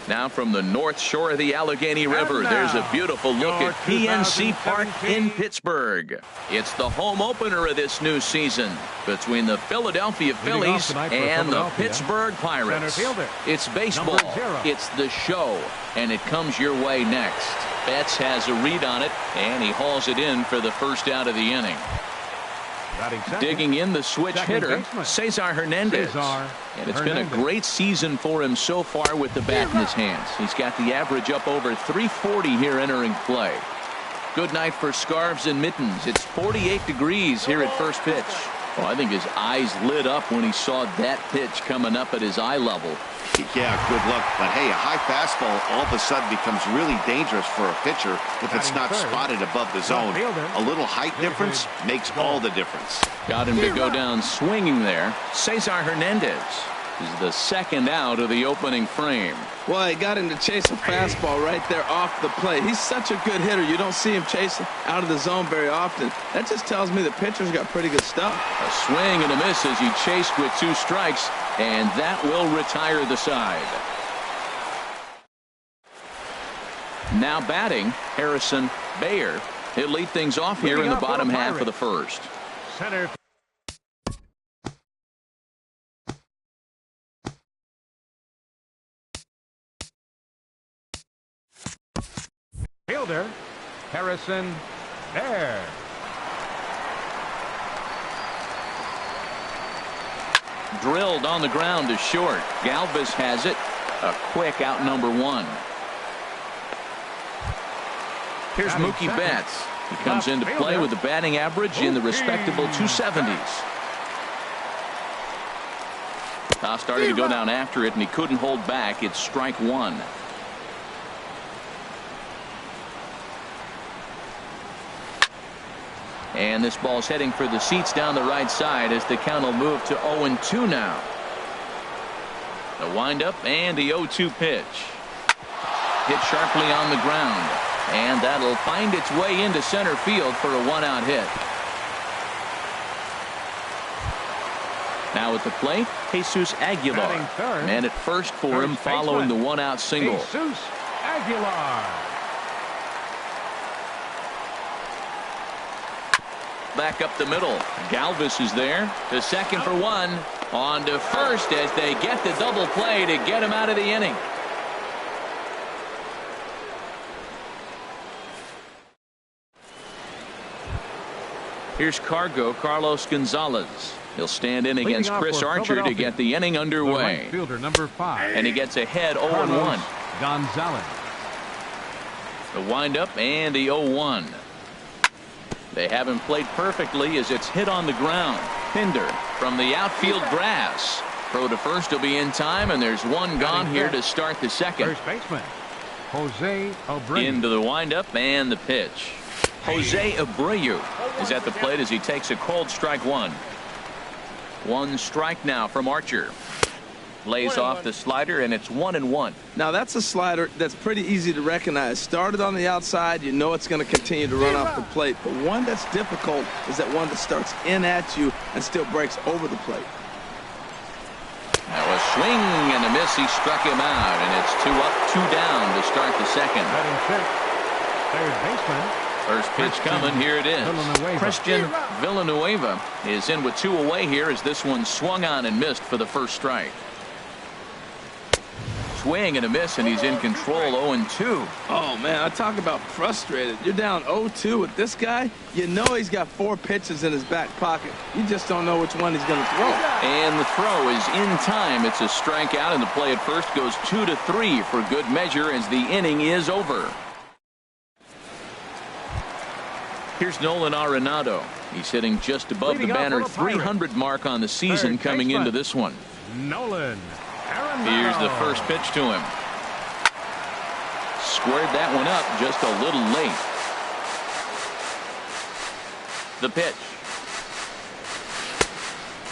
Now from the north shore of the Allegheny River, there's a beautiful look at PNC Park in Pittsburgh. It's the home opener of this new season between the Philadelphia Phillies and the Pittsburgh Pirates. It's baseball, it's the show, and it comes your way next. Betts has a read on it, and he hauls it in for the first out of the inning. Digging in the switch hitter, Cesar Hernandez. And it's been a great season for him so far with the bat in his hands. He's got the average up over 340 here entering play. Good night for scarves and mittens. It's 48 degrees here at first pitch. Oh, I think his eyes lit up when he saw that pitch coming up at his eye level. Yeah, good luck. But hey, a high fastball all of a sudden becomes really dangerous for a pitcher if it's not spotted above the zone. A little height difference makes all the difference. Got him to go down swinging there. Cesar Hernandez is the second out of the opening frame. Well, he got him to chase a fastball right there off the plate. He's such a good hitter. You don't see him chasing out of the zone very often. That just tells me the pitcher's got pretty good stuff. A swing and a miss as he chased with 2 strikes, and that will retire the side. Now batting, Harrison Bayer. He'll lead things off here in the bottom half of the first. Center. Fielder, Harrison Bayer. Drilled on the ground to short. Galvis has it. A quick out number 1. Here's Mookie Betts. He comes into play with a batting average in the respectable 270s. Now starting to go down after it, and he couldn't hold back. It's strike 1. And this ball's heading for the seats down the right side as the count will move to 0-2 now. The windup and the 0-2 pitch. Hit sharply on the ground. And that'll find its way into center field for a 1-out hit. Now at the plate, Jesus Aguilar. Man at first for him following the 1-out single. Jesus Aguilar. Back up the middle. Galvis is there. To second for 1. On to first as they get the double play to get him out of the inning. Here's Carlos Gonzalez. He'll stand in against Chris Archer to get the inning underway. Right fielder number 5. And he gets ahead 0-1. Gonzalez. The windup and the 0-1. They haven't played perfectly as it's hit on the ground. Pinder from the outfield grass. Throw to first will be in time, and there's one gone here to start the second. First baseman Jose Abreu. Into the windup and the pitch. Jose Abreu is at the plate as he takes a cold strike 1. 1 strike now from Archer. Lays off the slider, and it's 1-1. Now that's a slider that's pretty easy to recognize. Started on the outside, you know it's going to continue to run off the plate. But one that's difficult is that one that starts in at you and still breaks over the plate. Now a swing and a miss. He struck him out, and it's 2 up, 2 down to start the second. Batting fifth, third baseman. First pitch coming. Here it is. Christian Villanueva is in with 2 away here as this one swung on and missed for the first strike. Swing and a miss, and he's in control. 0-2. Oh man, I talk about frustrated. You're down 0-2 with this guy. You know he's got 4 pitches in his back pocket. You just don't know which one he's going to throw. And the throw is in time. It's a strikeout, and the play at first goes 2-3 for good measure as the inning is over. Here's Nolan Arenado. He's hitting just above the banner 300 mark on the season coming into this one. Nolan Arenado. Here's the first pitch to him. Squared that one up just a little late. The pitch.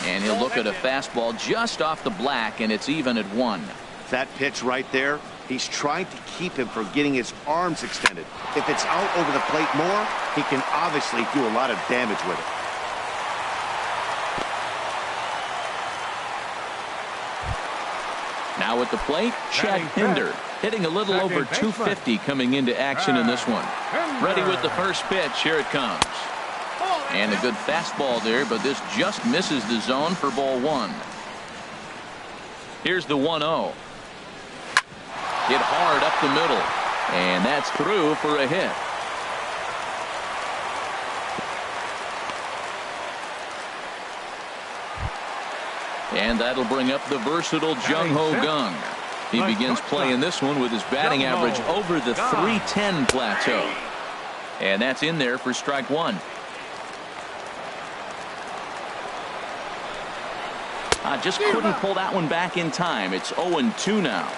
And he'll look at a fastball just off the black, and it's even at 1. That pitch right there, he's trying to keep him from getting his arms extended. If it's out over the plate more, he can obviously do a lot of damage with it. Now at the plate, Chad Pinder. Hitting a little over 250 coming into action in this one. Ready with the first pitch. Here it comes. And a good fastball there, but this just misses the zone for ball one. Here's the 1-0. Hit hard up the middle. And that's through for a hit. And that'll bring up the versatile Jung-Ho Kang. He begins playing this one with his batting average over the 310 plateau. And that's in there for strike one. Just couldn't pull that one back in time. It's 0-2 now.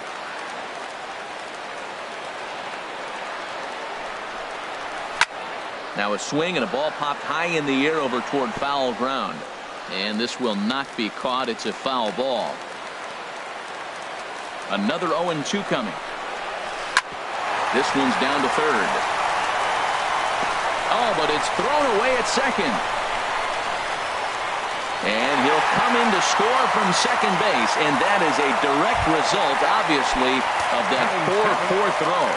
Now a swing and a ball popped high in the air over toward foul ground. And this will not be caught. It's a foul ball. Another 0-2 coming. This one's down to third. Oh, but it's thrown away at second. And he'll come in to score from second base. And that is a direct result, obviously, of that 4-4 throw.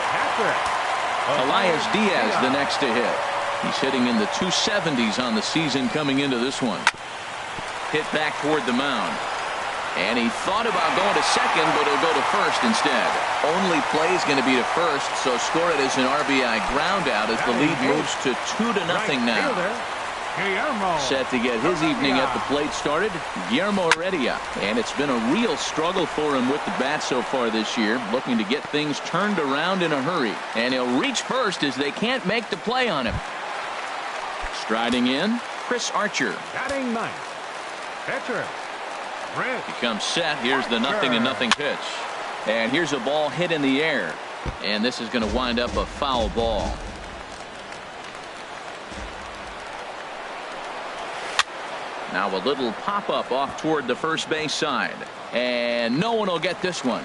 Elias Diaz the next to hit. He's hitting in the 270s on the season coming into this one. Hit back toward the mound. And he thought about going to second, but he'll go to first instead. Only play is going to be to first, so score it as an RBI ground out as the lead moves to 2-0 now. Set to get his evening at the plate started, Guillermo Heredia. And it's been a real struggle for him with the bat so far this year, looking to get things turned around in a hurry. And he'll reach first as they can't make the play on him. Striding in, Chris Archer. Batting ninth. Pitcher. He comes set. Here's the 0-0 pitch. And here's a ball hit in the air. And this is going to wind up a foul ball. Now a little pop-up off toward the first base side. And no one will get this one.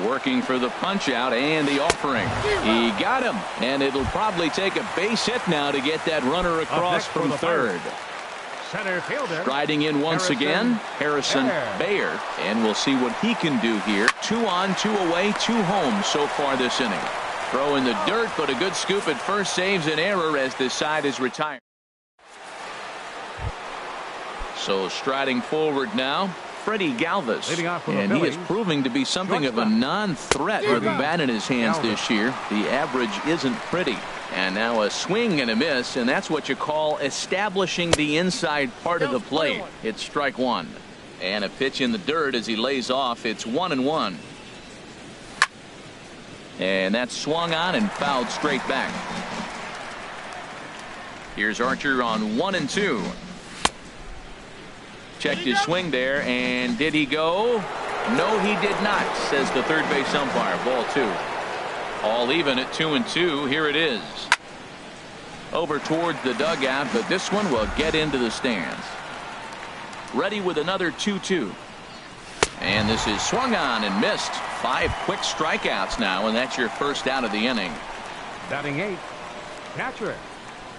Working for the punch-out and the offering. He got him. And it'll probably take a base hit now to get that runner across from third. Center fielder. Striding in once again, Harrison Baer. And we'll see what he can do here. 2 on, 2 away, 2 home so far this inning. Throw in the dirt, but a good scoop at first saves an error as this side is retired. So striding forward now, Freddie Galvis. And he is proving to be something of a non-threat with the bat in his hands this year. The average isn't pretty. And now a swing and a miss, and that's what you call establishing the inside part of the plate. It's strike one. And a pitch in the dirt as he lays off. It's 1-1. And that's swung on and fouled straight back. Here's Archer on 1-2. Checked his swing there, and did he go? No, he did not, says the third base umpire. Ball 2. All even at 2-2. Here it is. Over towards the dugout, but this one will get into the stands. Ready with another 2-2. And this is swung on and missed. 5 quick strikeouts now, and that's your first out of the inning. Batting 8th, catcher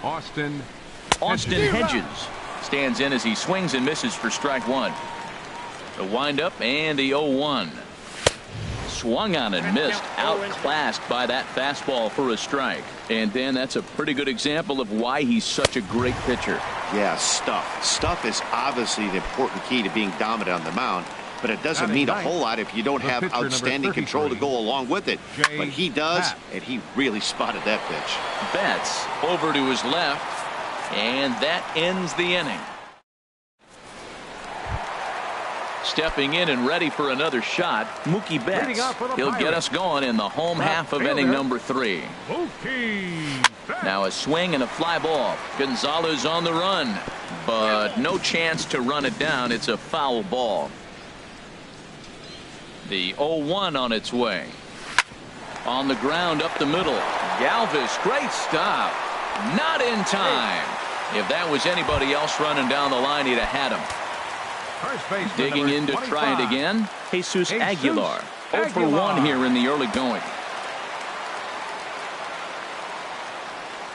Austin Hedges stands in as he swings and misses for strike one. The windup and the 0-1. Swung on and missed. Outclassed by that fastball for a strike. And Dan, that's a pretty good example of why he's such a great pitcher. Yeah, stuff. Stuff is obviously the important key to being dominant on the mound. But it doesn't mean a whole lot if you don't have outstanding control to go along with it. But he does, and he really spotted that pitch. Betts over to his left, and that ends the inning. Stepping in and ready for another shot, Mookie Betts. He'll get us going in the home half of inning number 3. Now a swing and a fly ball. Gonzalez on the run, but no chance to run it down. It's a foul ball. The 0-1 on its way. On the ground up the middle. Galvis, great stop. Not in time. If that was anybody else running down the line, he'd have had him. Digging in to try it again, Jesus Aguilar. 0 for 1 here in the early going.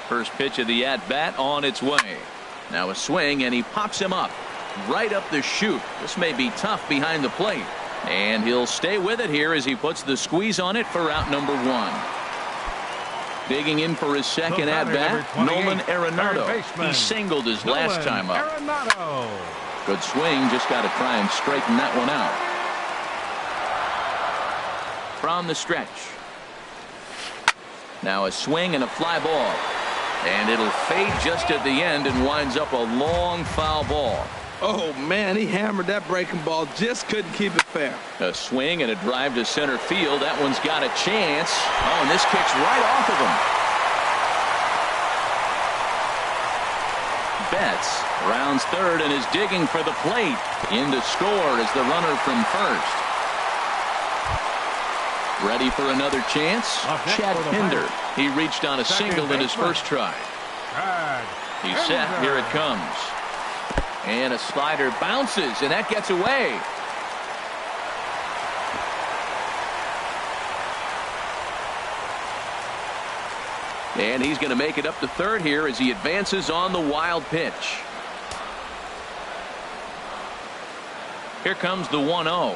First pitch of the at-bat on its way. Now a swing, and he pops him up. Right up the chute. This may be tough behind the plate. And he'll stay with it here as he puts the squeeze on it for out number 1. Digging in for his second at-bat, Nolan Arenado. He singled his last time up. Good swing, just got to try and straighten that one out. From the stretch. Now a swing and a fly ball. And it'll fade just at the end and winds up a long foul ball. Oh, man, he hammered that breaking ball. Just couldn't keep it fair. A swing and a drive to center field. That one's got a chance. Oh, and this kicks right off of him. Betts rounds third and is digging for the plate. In to score is the runner from first. Ready for another chance? Chad Pinder. He reached on a single in his first try. He's set. Here it comes. And a slider bounces, and that gets away. And he's going to make it up to third here as he advances on the wild pitch. Here comes the 1-0.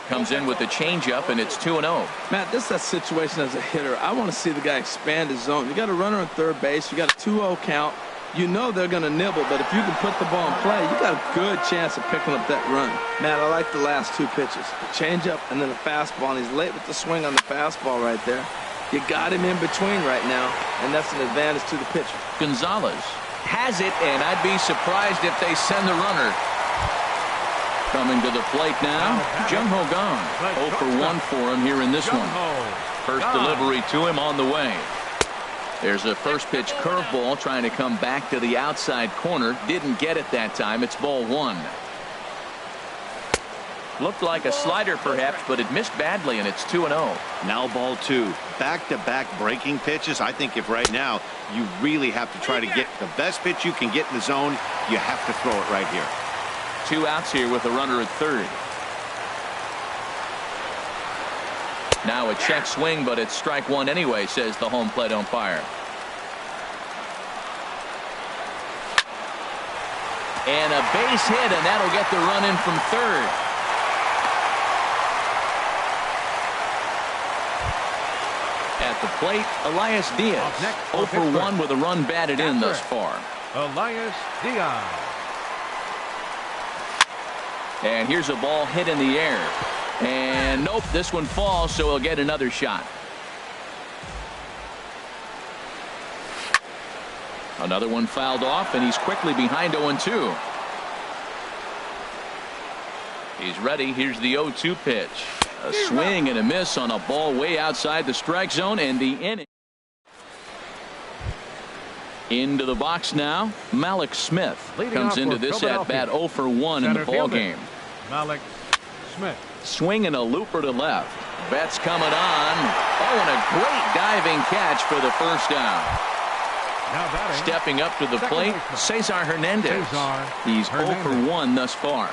Comes in with the changeup, and it's 2-0. Matt, this is a situation as a hitter. I want to see the guy expand his zone. You got a runner on third base. You got a 2-0 count. You know they're going to nibble, but if you can put the ball in play, you got a good chance of picking up that run. Matt, I like the last 2 pitches. The changeup and then the fastball, and he's late with the swing on the fastball right there. You got him in between right now, and that's an advantage to the pitcher. Gonzalez has it, and I'd be surprised if they send the runner. Coming to the plate now, Jung-Ho Kang. 0 for 1 for him here in this one. First delivery to him on the way. There's a first pitch curveball trying to come back to the outside corner. Didn't get it that time. It's ball 1. Looked like a slider perhaps, but it missed badly, and it's 2-0. Now ball 2. Back-to-back breaking pitches. I think if right now you really have to try to get the best pitch you can get in the zone, you have to throw it right here. 2 outs here with a runner at third. Now a check swing, but it's strike 1 anyway, says the home plate umpire. And a base hit, and that'll get the run in from third. At the plate, Elias Diaz. 0 for 1 with a run batted in thus far. Elias Diaz. And here's a ball hit in the air. And nope, this one falls, so he'll get another shot. Another one fouled off, and he's quickly behind 0-2. He's ready. Here's the 0-2 pitch. A swing and a miss on a ball way outside the strike zone, and the inning. Into the box now. Malik Smith comes into this at bat 0 for 1 in the ball game. Malik Smith. Swing and a looper to left. Betts coming on. Oh, and a great diving catch for the first down. Now stepping up to the plate, Cesar Hernandez. He's 0 for 1 thus far.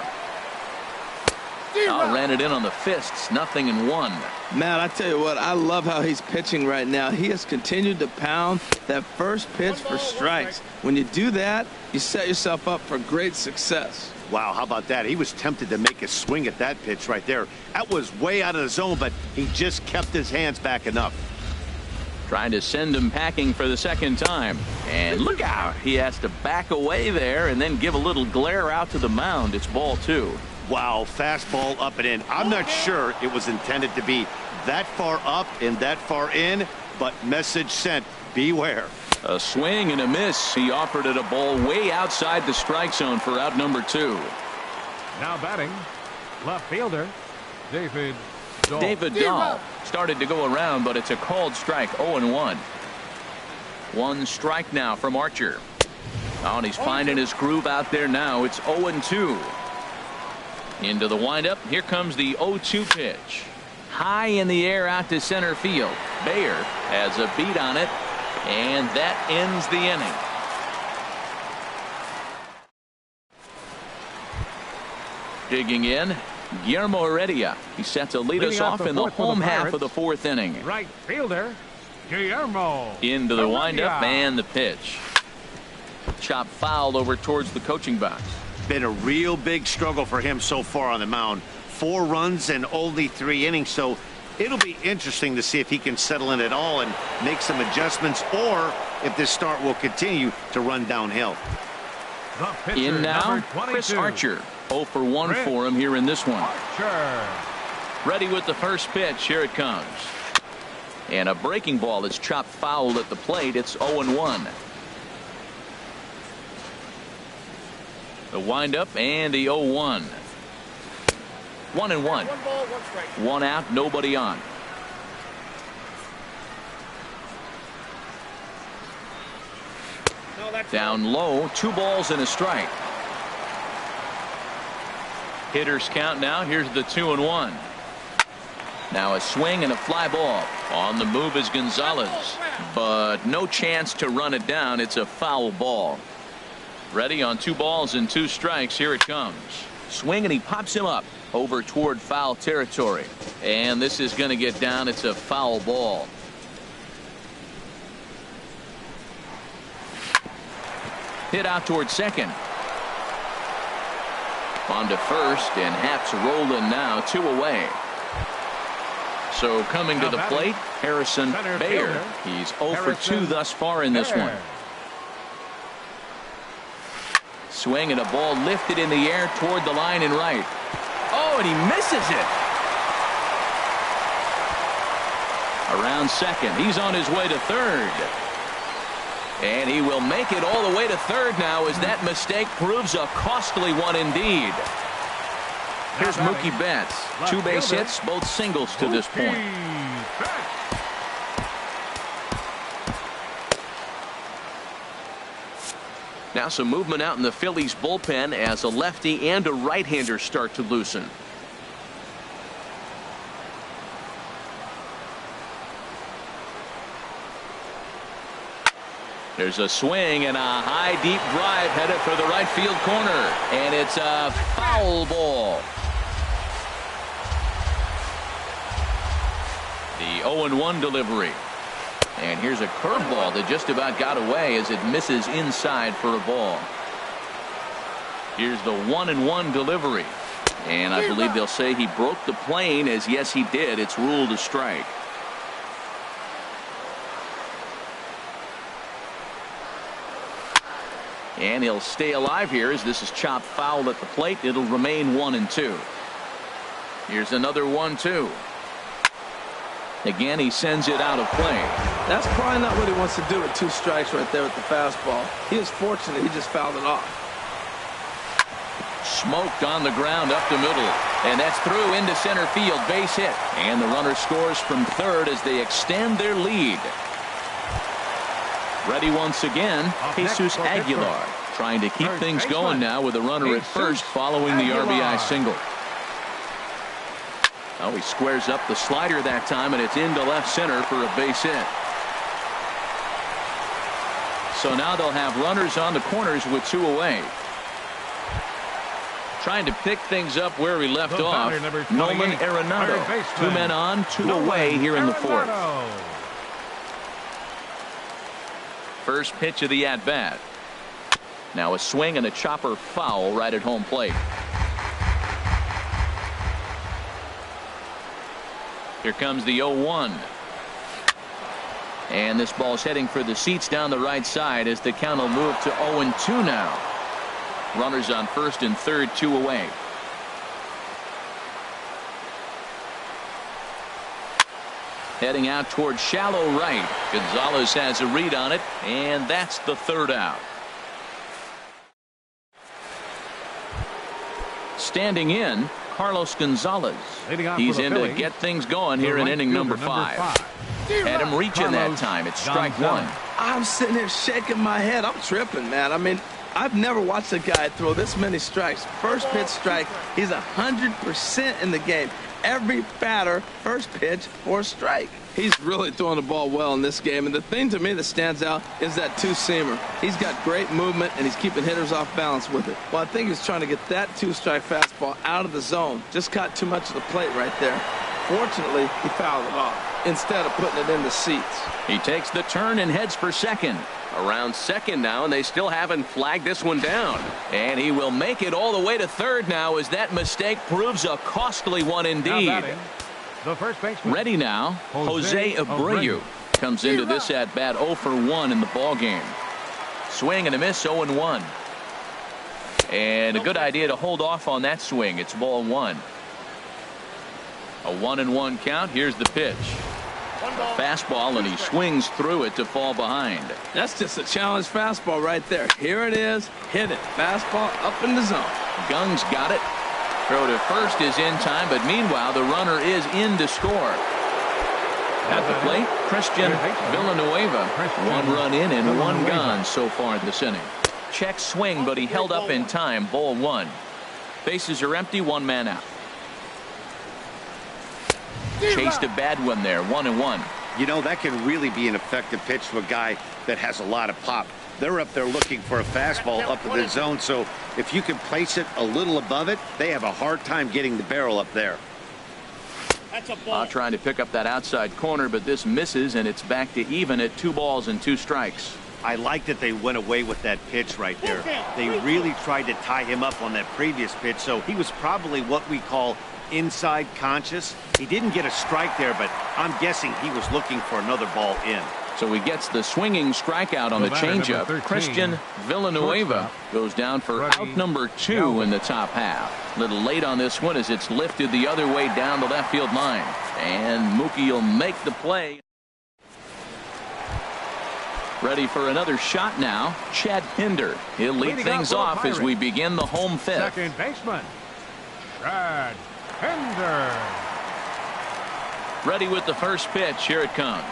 Ran it in on the fists. 0-1. Matt, I tell you what, I love how he's pitching right now. He has continued to pound that first pitch for strikes. When you do that, you set yourself up for great success. Wow, how about that? He was tempted to make a swing at that pitch right there. That was way out of the zone, but he just kept his hands back enough. Trying to send him packing for the second time. And look out. He has to back away there and then give a little glare out to the mound. It's ball 2. Wow, fastball up and in. I'm not sure it was intended to be that far up and that far in, but message sent. Beware. A swing and a miss. He offered it a ball way outside the strike zone for out number 2. Now batting, left fielder, David Dahl. David Dahl started to go around, but it's a called strike. 0-1. 1 strike now from Archer. Oh, and he's finding his groove out there now. It's 0-2. Into the windup. Here comes the 0-2 pitch. High in the air out to center field. Bayer has a beat on it, and that ends the inning. Digging in, Guillermo Heredia. He's set to lead us off in the home half of the 4th inning. Right fielder, Guillermo. Into the windup and the pitch. Chop fouled over towards the coaching box. Been a real big struggle for him so far on the mound. 4 runs and only 3 innings, so it'll be interesting to see if he can settle in at all and make some adjustments, or if this start will continue to run downhill. In now, Chris Archer. 0 for 1 for him here in this one. Ready with the first pitch. Here it comes. And a breaking ball that's chopped foul at the plate. It's 0-1. The windup and the 0-1. 1-1. 1 out, nobody on. Down low, 2 balls and a strike. Hitters count now. Here's the 2-1. Now a swing and a fly ball. On the move is Gonzalez, but no chance to run it down. It's a foul ball. Ready on 2 balls and 2 strikes. Here it comes. Swing, and he pops him up over toward foul territory. And this is going to get down. It's a foul ball. Hit out toward second. On to first, and Haps rolling now, 2 away. So coming to the plate, Harrison Bader. He's 0 for 2 thus far in this one. Swing, and a ball lifted in the air toward the line and right. Oh, and he misses it. Around second. He's on his way to third. And he will make it all the way to third now, as that mistake proves a costly one indeed. Here's Mookie Betts. 2 base hits, both singles to this point. Now some movement out in the Phillies bullpen as a lefty and a right-hander start to loosen. There's a swing and a high deep drive headed for the right field corner, and it's a foul ball. The 0-1 delivery, and here's a curveball that just about got away as it misses inside for a ball. Here's the 1-1 delivery, and I believe they'll say he broke the plane, as yes he did. It's ruled a strike. And he'll stay alive here as this is chopped foul at the plate. It'll remain 1-2. Here's another 1-2. Again, he sends it out of play. That's probably not what he wants to do with 2 strikes right there with the fastball. He was fortunate. He just fouled it off. Smoked on the ground up the middle. And that's through into center field. Base hit. And the runner scores from third as they extend their lead. Ready once again, Jesus Aguilar, trying to keep things going now with a runner at first following the RBI single. Oh, he squares up the slider that time, and it's into left center for a base hit. So now they'll have runners on the corners with 2 away. Trying to pick things up where he left off, Nolan Arenado. 2 men on, 2 away here in the 4th. First pitch of the at-bat. Now a swing and a chopper foul right at home plate. Here comes the 0-1. And this ball's heading for the seats down the right side as the count will move to 0-2 now. Runners on first and third, 2 away. Heading out toward shallow right. Gonzalez has a read on it, and that's the 3rd out. Standing in, Carlos Gonzalez. He's in to get things going here in inning number 5. Had him reaching that time. It's strike 1. I'm sitting here shaking my head. I'm tripping, man. I mean, I've never watched a guy throw this many strikes. First pitch strike. He's 100% in the game. Every batter, first pitch for a strike. He's really throwing the ball well in this game. And the thing to me that stands out is that 2-seamer. He's got great movement, and he's keeping hitters off balance with it. Well, I think he's trying to get that 2-strike fastball out of the zone. Just caught too much of the plate right there. Unfortunately, he fouled it off instead of putting it in the seats. He takes the turn and heads for second. Around second now, and they still haven't flagged this one down. And he will make it all the way to third now as that mistake proves a costly one indeed. The first baseman. Ready now, Jose Abreu comes into this at bat 0 for 1 in the ball game. Swing and a miss, 0 and 1. And a good idea to hold off on that swing. It's ball 1. A 1-1 count. Here's the pitch. A fastball, and he swings through it to fall behind. That's just a challenge fastball right there. Here it is. Hit it. Fastball up in the zone. Gung's got it. Throw to first is in time, but meanwhile the runner is in to score. At the plate, Christian Villanueva. 1 run in and 1 gone so far this inning. Check swing, but he held up in time. Ball 1. Bases are empty. 1 man out. Chased a bad one there. 1-1. You know, that can really be an effective pitch to a guy that has a lot of pop. They're up there looking for a fastball up in the zone, so if you can place it a little above it, they have a hard time getting the barrel up there. Trying to pick up that outside corner, but this misses, and it's back to even at 2 balls and 2 strikes. I like that they went away with that pitch right there. They really tried to tie him up on that previous pitch, so he was probably what we call inside conscious. He didn't get a strike there, but I'm guessing he was looking for another ball in. So he gets the swinging strikeout on the changeup. Christian Villanueva goes down for out number 2 in the top half. A little late on this one as it's lifted the other way down the left field line. And Mookie will make the play. Ready for another shot now. Chad Pinder. He'll lead things off as we begin the home 5th. Second baseman, Chad Pinder. Ready with the first pitch. Here it comes.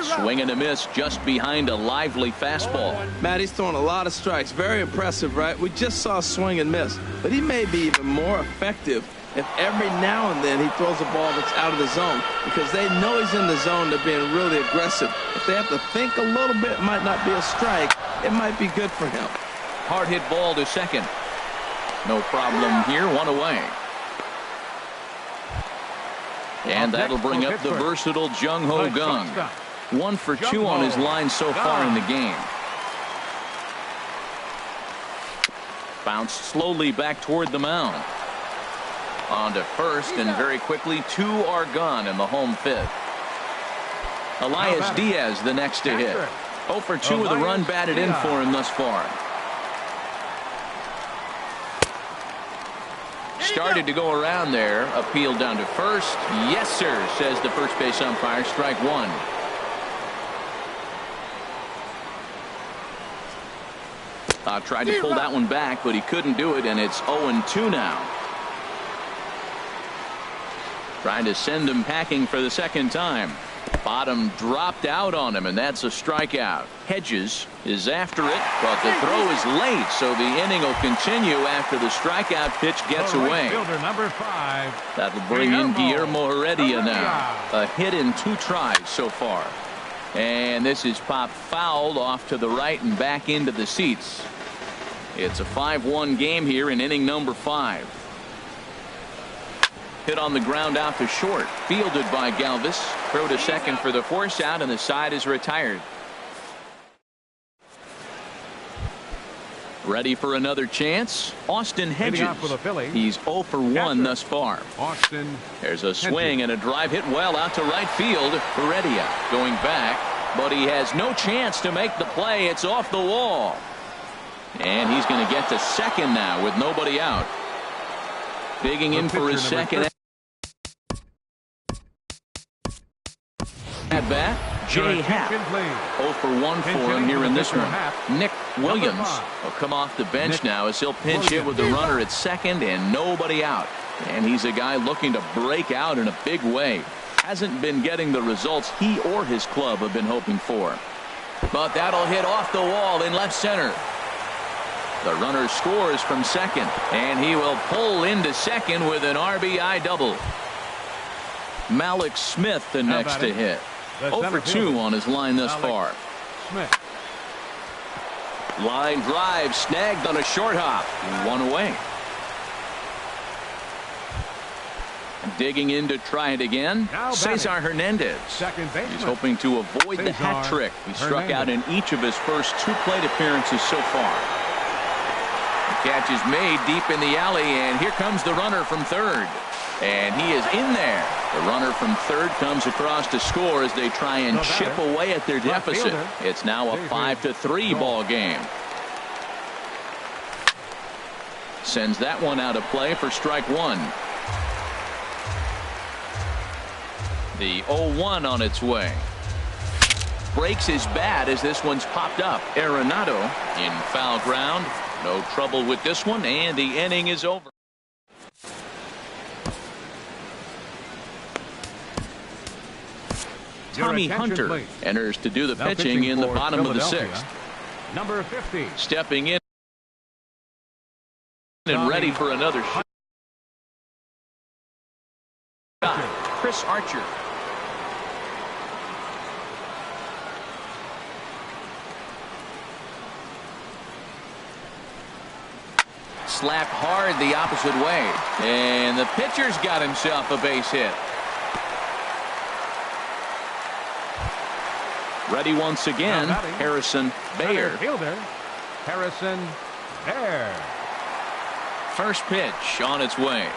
Swing and a miss just behind a lively fastball. Matt, he's throwing a lot of strikes. Very impressive, right? We just saw swing and miss, but he may be even more effective if every now and then he throws a ball that's out of the zone, because they know he's in the zone. They're being really aggressive. If they have to think a little bit, it might not be a strike. It might be good for him. Hard hit ball to second. No problem here. 1 away. And that'll bring up the versatile Jung Ho Gung. 1 for 2 on his line so far in the game. Bounced slowly back toward the mound. On to first, and very quickly 2 are gone in the home 5th. Elias Diaz the next to hit. 0 for 2 with a run batted in for him thus far. Started to go around there. Appealed down to first. Yes, sir, says the first base umpire. Strike 1. Tried to pull that one back, but he couldn't do it, and it's 0-2 now. Trying to send him packing for the second time. Bottom dropped out on him, and that's a strikeout. Hedges is after it, but the throw is late, so the inning will continue after the strikeout pitch gets away. Number 5. That'll bring in Guillermo Heredia now. A hit in 2 tries so far. And this is popped fouled off to the right and back into the seats. It's a 5-1 game here in inning number 5. Hit on the ground out to short. Fielded by Galvis. Throw to second for the force out, and the side is retired. Ready for another chance. Austin Hedges. He's 0 for 1 thus far. Austin. There's a swing and a drive hit well out to right field. Heredia going back, but he has no chance to make the play. It's off the wall. And he's going to get to second now with nobody out. Digging in for his second at bat. Jay Happ. 0 for 1 for him here in this one. Nick Williams will come off the bench now as he'll pinch hit with the runner at second and nobody out. And he's a guy looking to break out in a big way. Hasn't been getting the results he or his club have been hoping for. But that'll hit off the wall in left center. The runner scores from second, and he will pull into second with an RBI double. Malik Smith the next to hit. 0 for 2 on his line thus far. Smith. Line drive snagged on a short hop. 1 away. Digging in to try it again, Cesar Hernandez. Second baseman. He's hoping to avoid the hat trick. He struck out in each of his first 2 plate appearances so far. The catch is made deep in the alley, and here comes the runner from third. And he is in there. The runner from third comes across to score as they try and chip away at their deficit. It's now a 5-3 ball game. Sends that one out of play for strike one. The 0-1 on its way. Breaks his bat as this one's popped up. Arenado in foul ground. No trouble with this one, and the inning is over. Tommy Hunter enters to do the pitching in the bottom of the 6th. Number 50. Stepping in and ready for another shot. Chris Archer. Slapped hard the opposite way, and the pitcher's got himself a base hit. Ready once again, Harrison Baer. Fielder, Harrison Baer. First pitch on its way.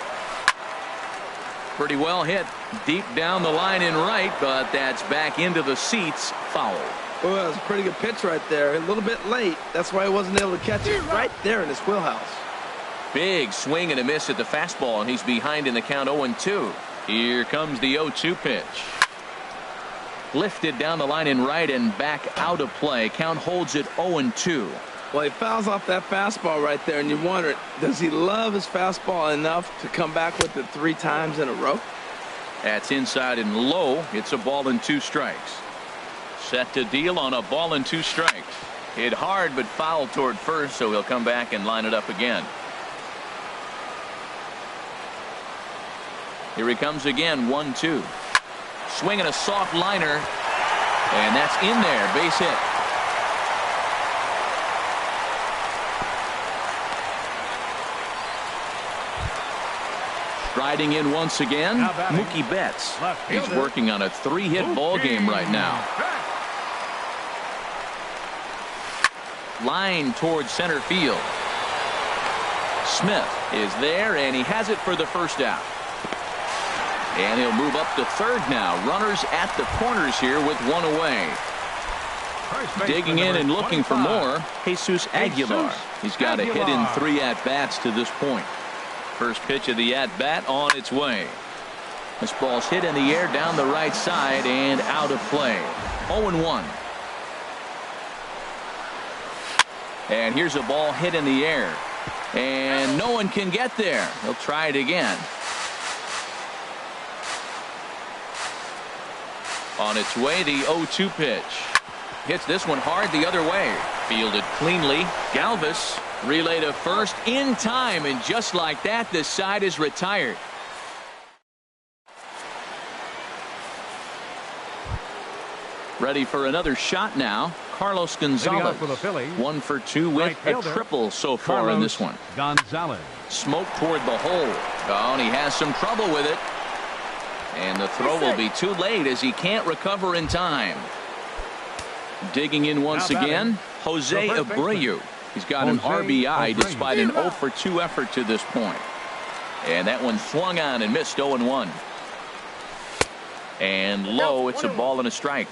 Pretty well hit deep down the line in right, but that's back into the seats. Foul. Well, that was a pretty good pitch right there. A little bit late. That's why he wasn't able to catch it right there in his wheelhouse. Big swing and a miss at the fastball, and he's behind in the count 0-2. Here comes the 0-2 pitch. Lifted down the line in right and back out of play. Count holds it 0-2. Well, he fouls off that fastball right there, and you wonder, does he love his fastball enough to come back with it 3 times in a row? That's inside and low. It's a ball and 2 strikes. Set to deal on a ball and 2 strikes. Hit hard but fouled toward first, so he'll come back and line it up again. Here he comes again, 1-2. Swinging a soft liner, and that's in there, base hit. Striding in once again, Mookie Betts. He's working on a 3-hit ball game right now. Line towards center field. Smith is there, and he has it for the first out. And he'll move up to third now. Runners at the corners here with 1 away. Digging in and looking for more, Jesus Aguilar. He's got a hit in 3 at-bats to this point. First pitch of the at-bat on its way. This ball's hit in the air down the right side and out of play. 0-1. And here's a ball hit in the air. And no one can get there. He'll try it again. On its way, the 0-2 pitch. Hits this one hard the other way. Fielded cleanly. Galvis relay to first in time, and just like that, this side is retired. Ready for another shot now. Carlos Gonzalez. For the Phillies, 1 for 2 with a triple so far in this one. Gonzalez. Smoke toward the hole. Oh, and he has some trouble with it. And the throw will be too late as he can't recover in time. Digging in once again, Jose Abreu. He's got an RBI despite an 0 for 2 effort to this point. And that one swung on and missed 0-1. And low, it's a ball and a strike.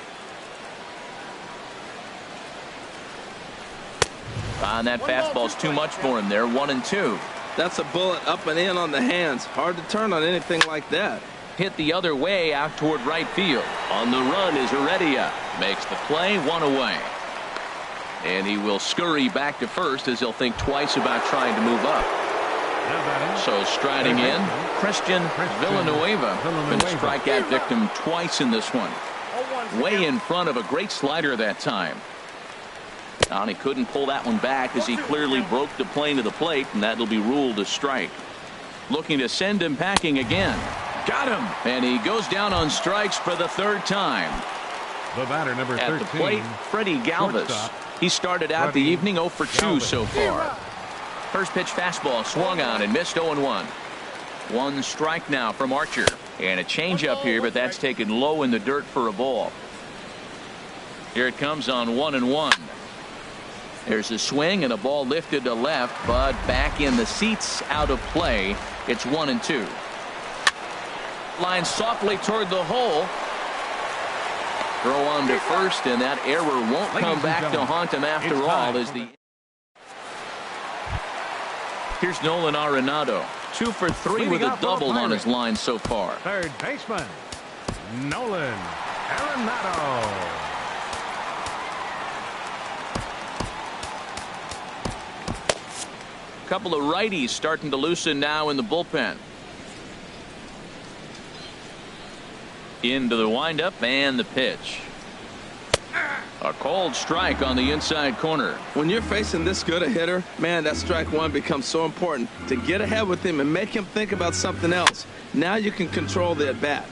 And that fastball's too much for him there, 1-2. That's a bullet up and in on the hands. Hard to turn on anything like that. Hit the other way out toward right field. On the run is Heredia. Makes the play, 1 away. And he will scurry back to first as he'll think twice about trying to move up. So striding in, Christian Villanueva. Been a strikeout victim twice in this one. Way in front of a great slider that time. And he couldn't pull that one back as he clearly broke the plane to the plate, and that'll be ruled a strike. Looking to send him packing again. Got him, and he goes down on strikes for the 3rd time. The batter, number 13. At the plate, Freddie Galvis. He started out the evening 0 for 2 so far. First pitch fastball swung on and missed 0-1. One strike now from Archer. And a changeup here, but that's taken low in the dirt for a ball. Here it comes on 1-1. There's a swing and a ball lifted to left, but back in the seats, out of play. It's 1-2. Line softly toward the hole. Throw on to first, and that error won't come back to haunt him after all. Here's Nolan Arenado. 2 for 3 with a double on his line so far. Third baseman, Nolan Arenado. Couple of righties starting to loosen now in the bullpen. Into the windup and the pitch. A cold strike on the inside corner. When you're facing this good a hitter, man, that strike one becomes so important to get ahead with him and make him think about something else. Now you can control the at bat.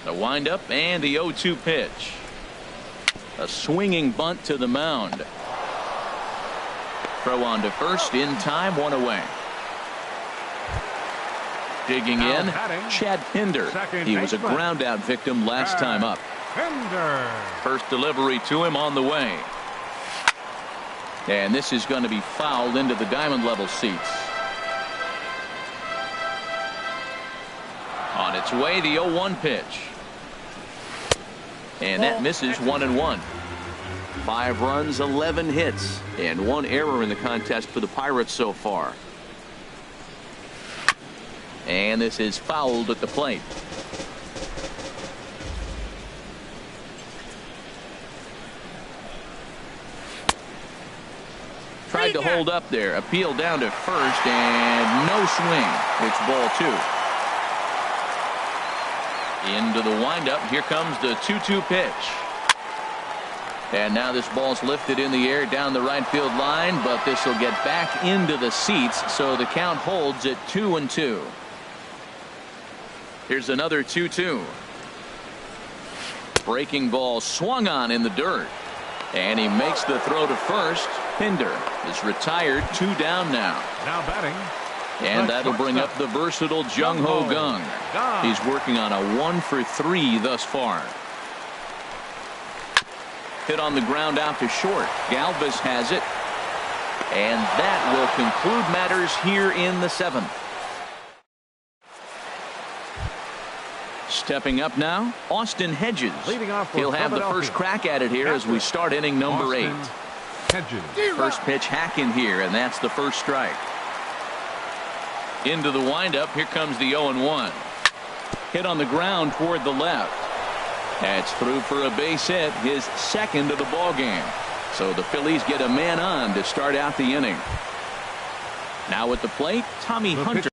The windup and the 0-2 pitch. A swinging bunt to the mound. Throw on to first in time, one away. Digging in, Chad Pinder. He was a ground out victim last time up. First delivery to him on the way. And this is going to be fouled into the diamond level seats. On its way, the 0-1 pitch. And that misses 1-1. 5 runs, 11 hits, and 1 error in the contest for the Pirates so far. And this is fouled at the plate. Tried to hold up there. Appeal down to first, and no swing. It's ball 2. Into the windup. Here comes the 2-2 pitch. And now this ball's lifted in the air down the right field line, but this will get back into the seats, so the count holds at 2-2. Here's another 2-2. Breaking ball swung on in the dirt. And he makes the throw to first. Pinder is retired, 2 down now. Now batting. And that'll bring up the versatile Jung Ho Kang. He's working on a 1 for 3 thus far. Hit on the ground out to short. Galvis has it. And that will conclude matters here in the 7th. Stepping up now, Austin Hedges. He'll have the first crack at it here as we start inning number 8. First pitch hack in here, and that's the first strike. Into the windup. Here comes the 0-1. Hit on the ground toward the left. That's through for a base hit, his second of the ball game. So the Phillies get a man on to start out the inning. Now at the plate, Tommy Hunter.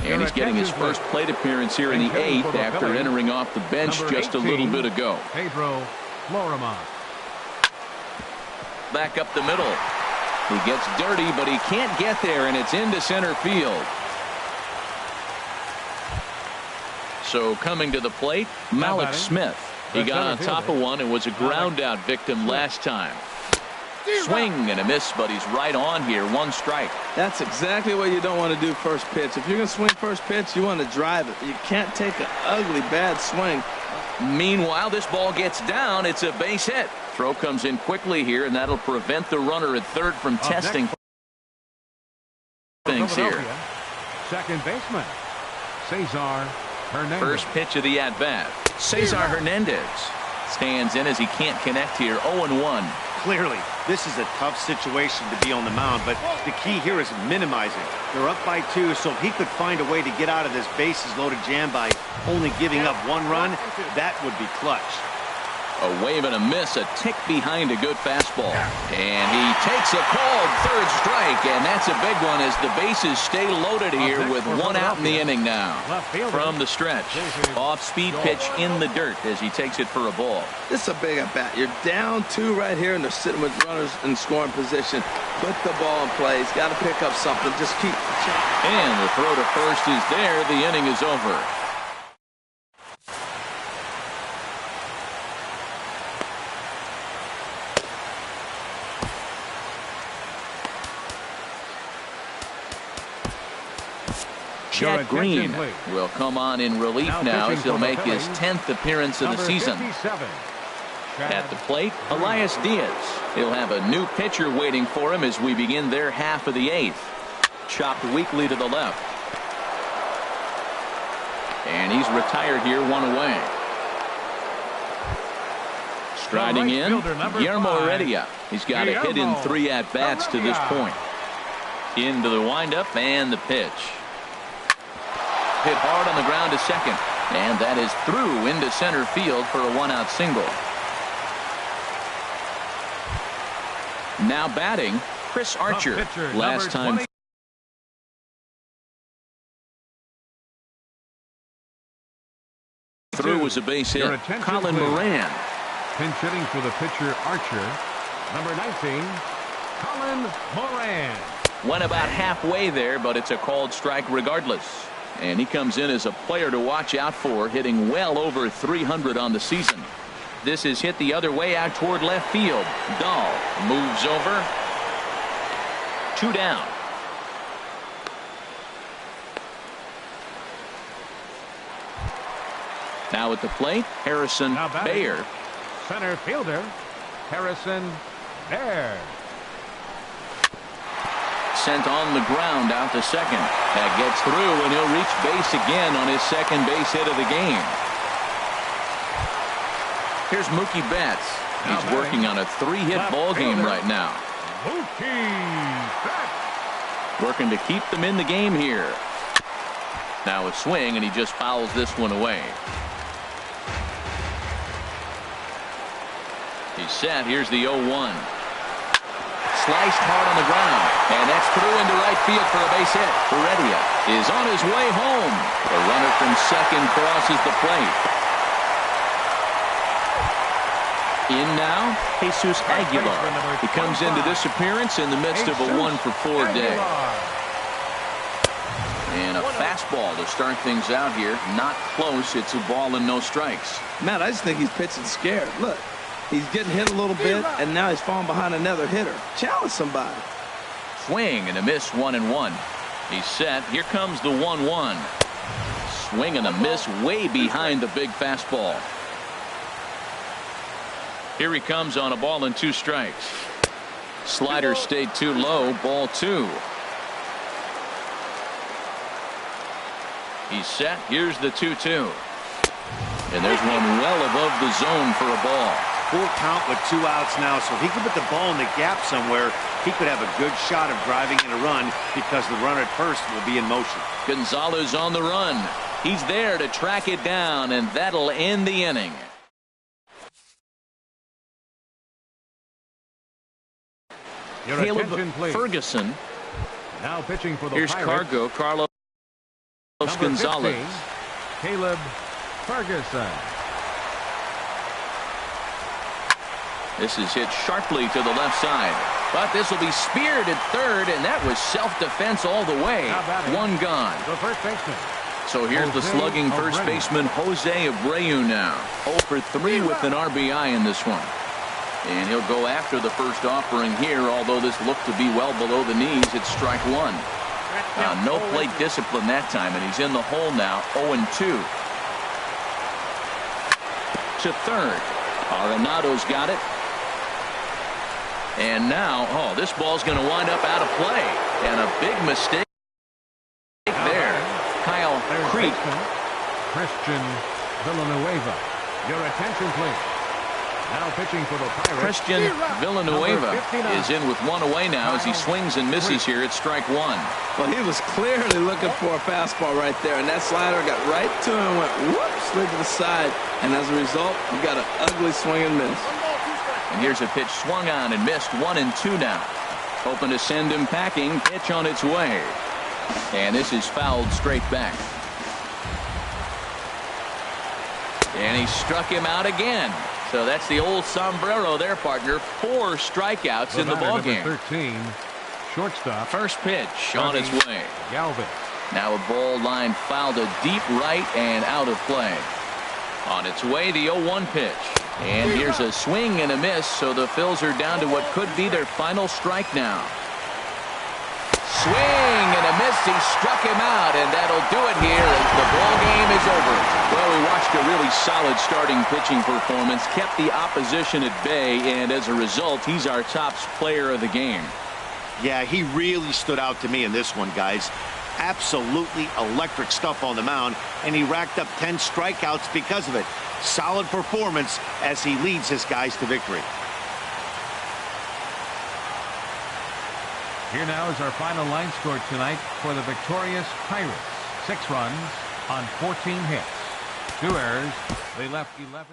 And he's getting his first plate appearance here in the 8th after entering off the bench just a little bit ago. Pedro Florimon. Back up the middle. He gets dirty, but he can't get there, and it's into center field. So coming to the plate, Malik Smith. He got on top of one and was a ground out victim last time. Swing and a miss, but he's right on here. 1 strike. That's exactly what you don't want to do first pitch. If you're going to swing first pitch, you want to drive it. You can't take an ugly, bad swing. Meanwhile, this ball gets down. It's a base hit. Throw comes in quickly here, and that'll prevent the runner at third from testing things here. Second baseman, Cesar Hernandez. First pitch of the at-bat. Cesar Hernandez stands in as he can't connect here. 0-1. Clearly, this is a tough situation to be on the mound, but the key here is minimizing. They're up by 2, so if he could find a way to get out of this bases-loaded jam by only giving up 1 run, that would be clutch. A wave and a miss, a tick behind a good fastball. And he takes a called third strike, and that's a big one as the bases stay loaded here with 1 out in the inning now. From the stretch, off-speed pitch in the dirt as he takes it for a ball. This is a big at-bat. You're down 2 right here, and they're sitting with runners in scoring position. Put the ball in play. He's got to pick up something. Just keep. And the throw to first is there. The inning is over. Chad Green will come on in relief now as he'll make his 10th appearance of the season. At the plate, Elias Diaz. He'll have a new pitcher waiting for him as we begin their half of the 8th. Chopped weakly to the left. And he's retired here, 1 away. Striding in, Guillermo Heredia. He's got a hit in 3 at-bats to this point. Into the windup and the pitch. Hit hard on the ground to second. And that is through into center field for a 1-out single. Now batting, Chris Archer. Last time through was a base hit. Colin Moran. Pinch hitting for the pitcher Archer. Number 19, Colin Moran. Went about halfway there, but it's a called strike regardless. And he comes in as a player to watch out for, hitting well over 300 on the season. This is hit the other way out toward left field. Dahl moves over. 2 down. Now at the plate, Harrison Baer. Center fielder, Harrison Baer. Sent on the ground out to second. That gets through, and he'll reach base again on his second base hit of the game. Here's Mookie Betts. He's working on a 3-hit ball game right now. Mookie Betts. Working to keep them in the game here. Now a swing, and he just fouls this one away. He's set. Here's the 0-1. Sliced hard on the ground, and that's through into right field for a base hit. Heredia is on his way home. The runner from second crosses the plate. In now, Jesus Aguilar. He comes into this appearance in the midst of a 1-for-4 day. And a fastball to start things out here. Not close. It's a ball and no strikes. Matt, I just think he's pitching scared. Look, he's getting hit a little bit, and now he's falling behind another hitter. Challenge somebody. Swing and a miss, 1-1. He's set. Here comes the 1-1. Swing and a miss way behind the big fastball. Here he comes on a ball and 2 strikes. Slider stayed too low. Ball 2. He's set. Here's the 2-2. And there's one well above the zone for a ball. Full count with 2 outs now, so if he could put the ball in the gap somewhere, he could have a good shot of driving in a run because the runner at first will be in motion. Gonzalez on the run. He's there to track it down, and that'll end the inning. Caleb Ferguson. Now pitching for the Here's Pirates. Carlos Gonzalez. 15, Caleb Ferguson. This is hit sharply to the left side. But this will be speared at third, and that was self-defense all the way. 1 gone. The first baseman. So here's the slugging first baseman, Jose Abreu now. 0 for 3 with an RBI in this one. And he'll go after the first offering here, although this looked to be well below the knees. It's strike 1. No plate discipline that time, and he's in the hole now, 0-2. To third. Arenado's got it. And now, this ball's going to wind up out of play. And a big mistake there. Kyle Creek. Christian Villanueva. Your attention, please. Now pitching for the Pirates. Christian Villanueva is in with 1 away now as he swings and misses here at strike 1. Well, he was clearly looking for a fastball right there, and that slider got right to him and went whoop, slid to the side. And as a result, you got an ugly swing and miss. And here's a pitch swung on and missed. 1-2 now. Hoping to send him packing. Pitch on its way. And this is fouled straight back. And he struck him out again. So that's the old sombrero there, partner. 4 strikeouts in the ballgame. 13, shortstop. First pitch on its way. Galvin. Now a ball line fouled to deep right and out of play. On its way, the 0-1 pitch. And here's a swing and a miss, so the Phils are down to what could be their final strike now. Swing and a missed. He struck him out, and that'll do it here as the ball game is over. Well, we watched a really solid starting pitching performance, kept the opposition at bay, and as a result, he's our top player of the game. Yeah, he really stood out to me in this one, guys. Absolutely electric stuff on the mound, and he racked up 10 strikeouts because of it. Solid performance as he leads his guys to victory. Here now is our final line score tonight for the victorious Pirates. 6 runs on 14 hits. 2 errors. They left 11.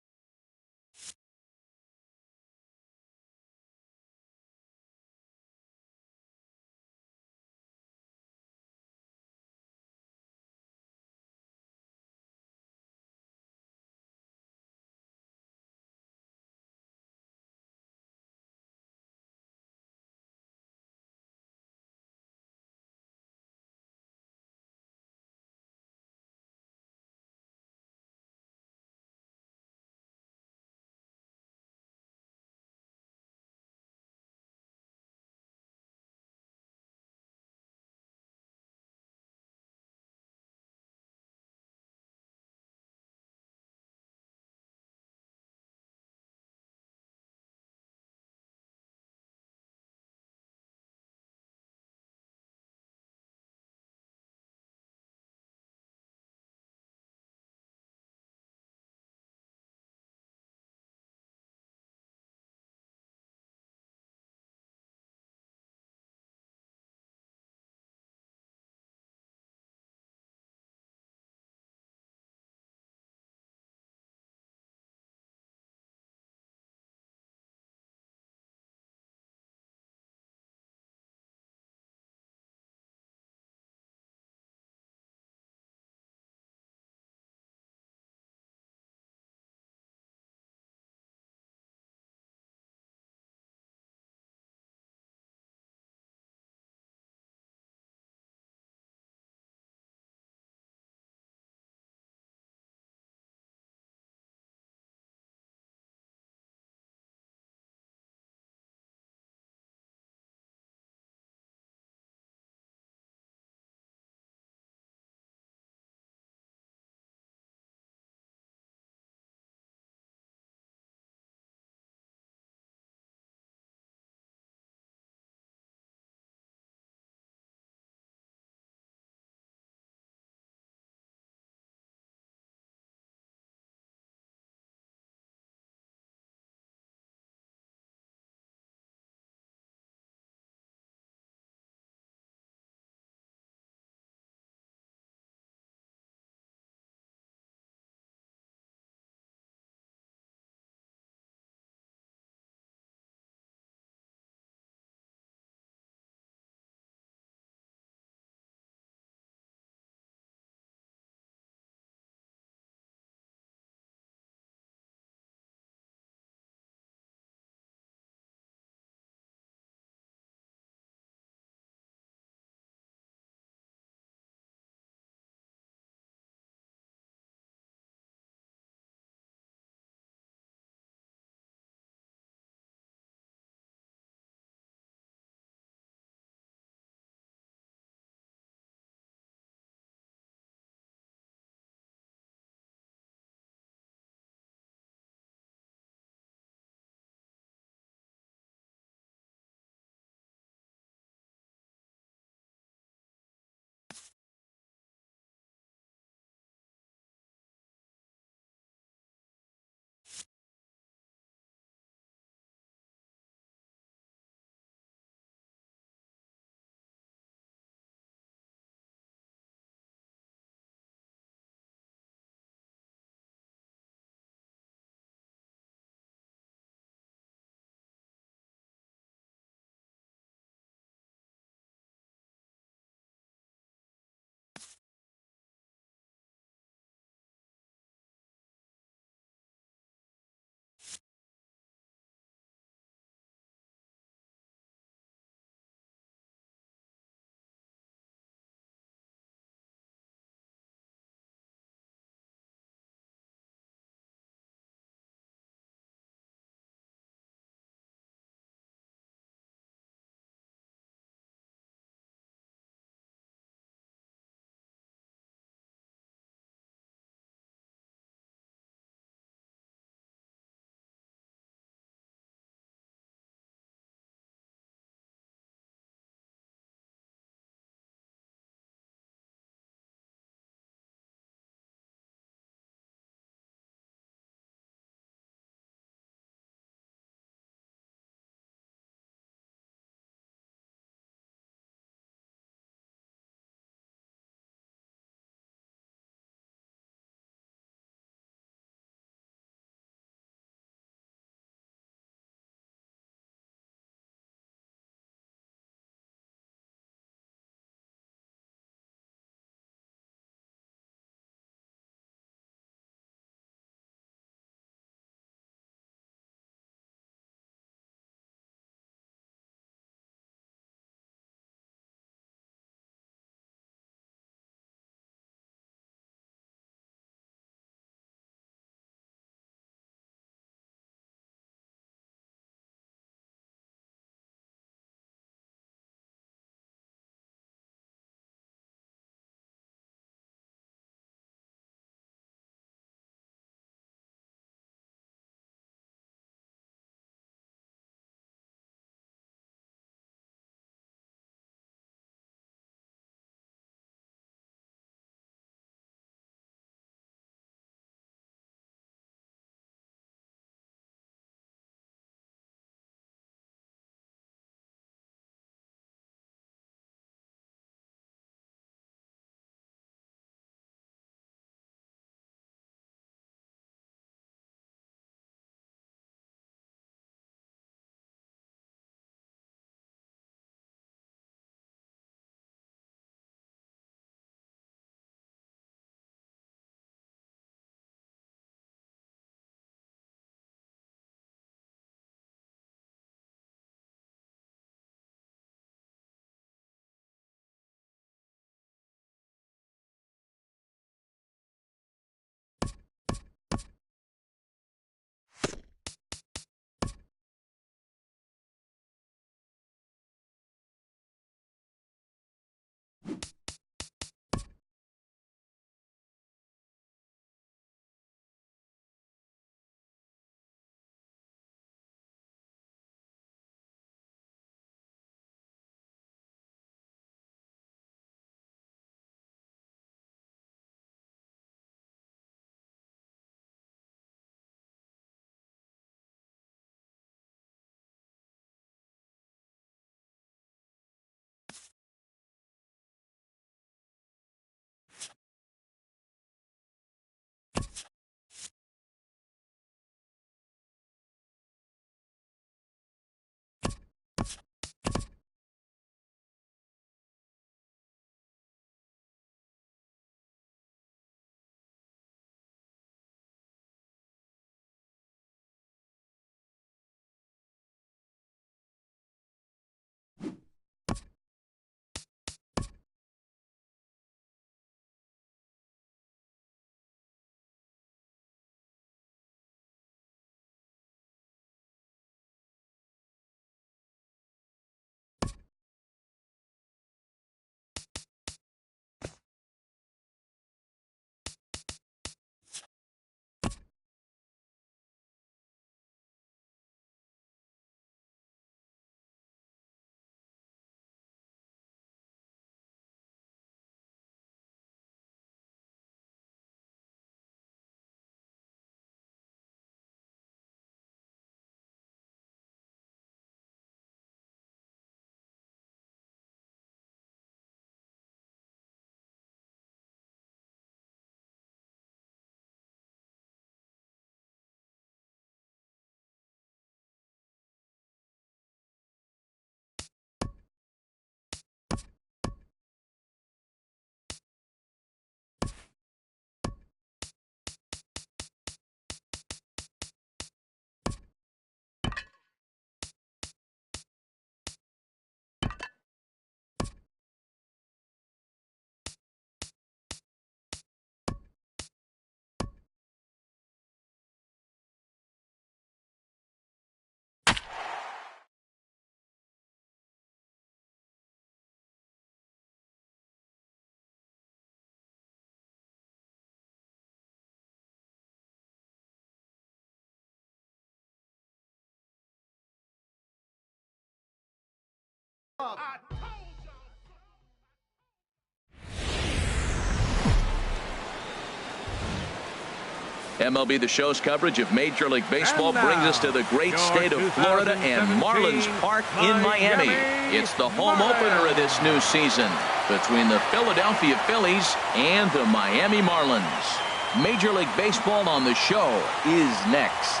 MLB The Show's coverage of Major League Baseball brings us to the great state of Florida and Marlins Park in Miami. It's the home opener of this new season between the Philadelphia Phillies and the Miami Marlins. Major League Baseball on the Show is next.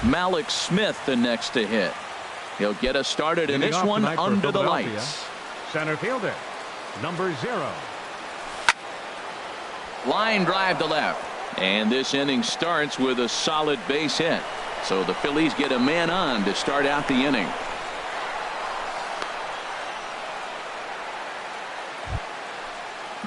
Malik Smith the next to hit. He'll get us started in this one under the lights. Center fielder, number 0. Line drive to left. And this inning starts with a solid base hit. So the Phillies get a man on to start out the inning.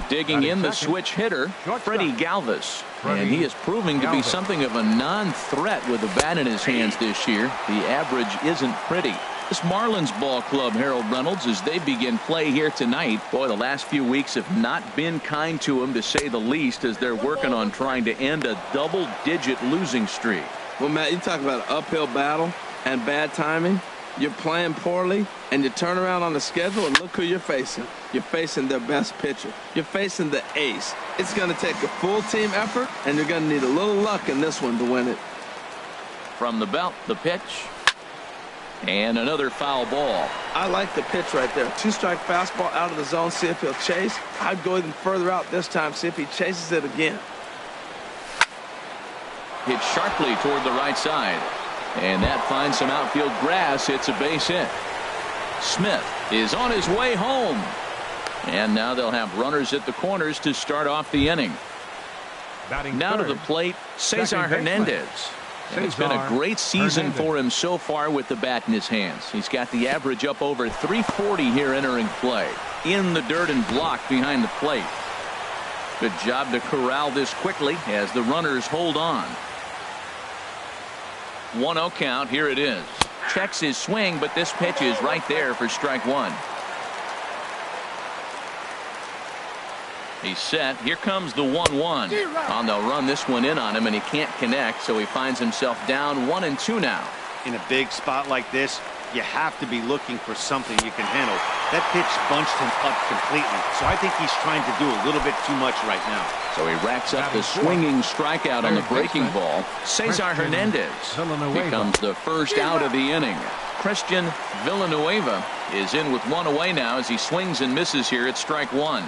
Digging in the switch hitter, Freddie Galvis. And he is proving to be something of a non-threat with the bat in his hands this year. The average isn't pretty. This Marlins ball club, Harold Reynolds, as they begin play here tonight. Boy, the last few weeks have not been kind to him, to say the least, as they're working on trying to end a double-digit losing streak. Well, Matt, you talk about an uphill battle and bad timing. You're playing poorly, and you turn around on the schedule, and look who you're facing. You're facing their best pitcher. You're facing the ace. It's going to take a full team effort, and you're going to need a little luck in this one to win it. From the belt, the pitch. And another foul ball. I like the pitch right there. 2-strike fastball out of the zone, see if he'll chase. I'd go even further out this time, see if he chases it again. Hit sharply toward the right side. And that finds some outfield grass. It's a base hit. Smith is on his way home. And now they'll have runners at the corners to start off the inning. Now to the plate, Cesar Hernandez. And it's been a great season for him so far with the bat in his hands. He's got the average up over 340 here entering play. In the dirt and blocked behind the plate. Good job to corral this quickly as the runners hold on. 1-0 count. Here it is. Checks his swing, but this pitch is right there for strike one. He's set. Here comes the 1-1. And they'll run this one in on him, and he can't connect, so he finds himself down 1-2 now. In a big spot like this, you have to be looking for something you can handle. That pitch bunched him up completely, so I think he's trying to do a little bit too much right now. So he racks up the swinging strikeout on the breaking ball. Cesar Hernandez becomes the first out of the inning. Christian Villanueva is in with one away now as he swings and misses here at strike one.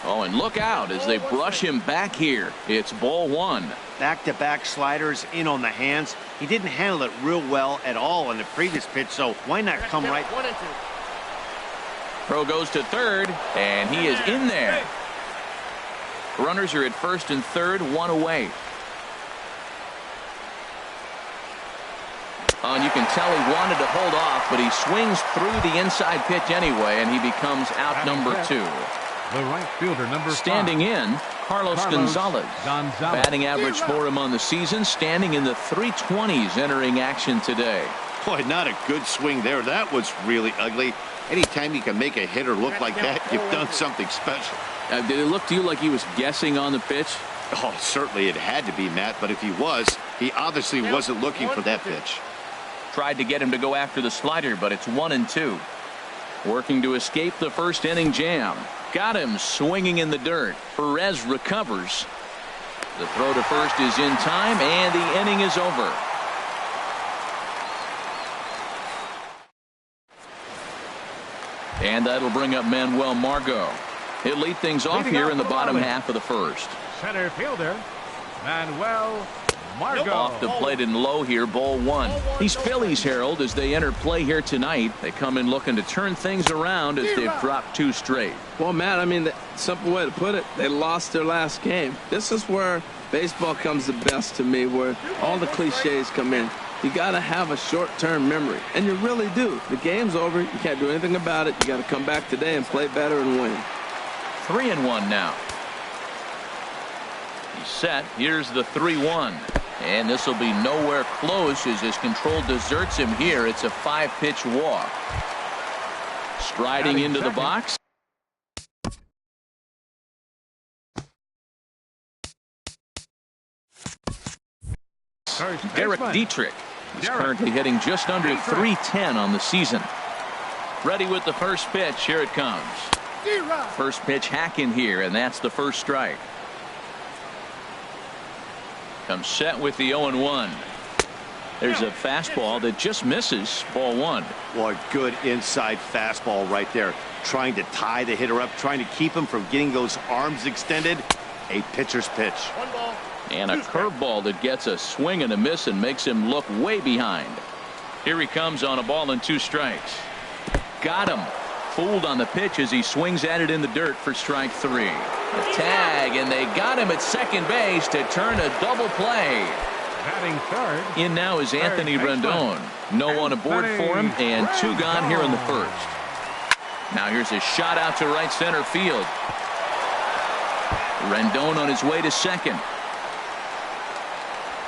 Oh, and look out as they brush him back here. It's ball one. Back-to-back sliders in on the hands. He didn't handle it real well at all in the previous pitch, so why not come right? Throw goes to third, and he is in there. Runners are at first and third, one away. Oh, and you can tell he wanted to hold off, but he swings through the inside pitch anyway, and he becomes out number two. The right fielder, number 5. Standing in, Carlos Gonzalez. Batting average for him on the season, standing in the 320s entering action today. Boy, not a good swing there. That was really ugly. Anytime you can make a hitter look like that, you've done something special. Did it look to you like he was guessing on the pitch? Oh, certainly it had to be, Matt, but if he was, he obviously wasn't looking for that pitch. Tried to get him to go after the slider, but it's 1-2. Working to escape the first inning jam. Got him swinging in the dirt. Perez recovers. The throw to first is in time, and the inning is over. And that'll bring up Manuel Margot. He'll lead things off here in the bottom half of the first. Center fielder, Manuel Margot. Off the plate and low here, ball one. These Phillies, Harold, as they enter play here tonight, they come in looking to turn things around as they've dropped 2 straight. Well, Matt, I mean, the simple way to put it, they lost their last game. This is where baseball comes the best to me, where all the cliches come in. You got to have a short-term memory, and you really do. The game's over. You can't do anything about it. You got to come back today and play better and win. 3-1 now. He's set. Here's the 3-1. And this will be nowhere close as his control deserts him here. It's a 5-pitch walk. Striding into the box. Derek Dietrich He's currently hitting just under 310 on the season. Ready with the first pitch. Here it comes. First pitch hacking here, and that's the first strike. Comes set with the 0-1. There's a fastball that just misses. Ball one. Boy, good inside fastball right there. Trying to tie the hitter up, trying to keep him from getting those arms extended. A pitcher's pitch. And a curveball that gets a swing and a miss and makes him look way behind. Here he comes on a ball and 2 strikes. Got him. Fooled on the pitch as he swings at it in the dirt for strike 3. A tag, and they got him at second base to turn a double play. Batting third. In now is Anthony Rendon. No one aboard for him, and 2 gone here in the first. Now here's a shot out to right center field. Rendon on his way to second.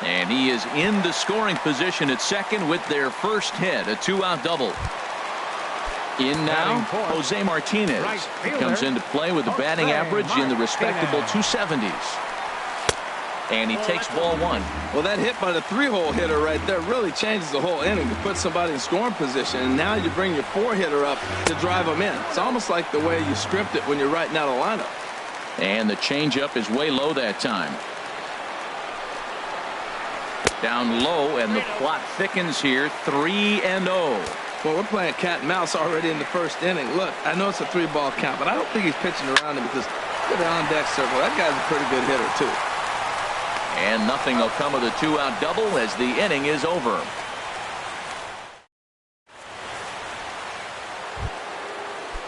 And he is in the scoring position at second with their first hit, a 2-out double. In now, Jose Martinez comes into play with a batting average in the respectable 270s. And he takes ball 1. Well, that hit by the 3-hole hitter right there really changes the whole inning to put somebody in scoring position. And now you bring your 4-hitter up to drive them in. It's almost like the way you script it when you're writing out a lineup. And the changeup is way low that time. Down low, and the plot thickens here. 3-0. Well, we're playing cat and mouse already in the first inning. Look, I know it's a 3-ball count, but I don't think he's pitching around him because look at the on-deck circle. That guy's a pretty good hitter, too. And nothing will come of the 2-out double as the inning is over.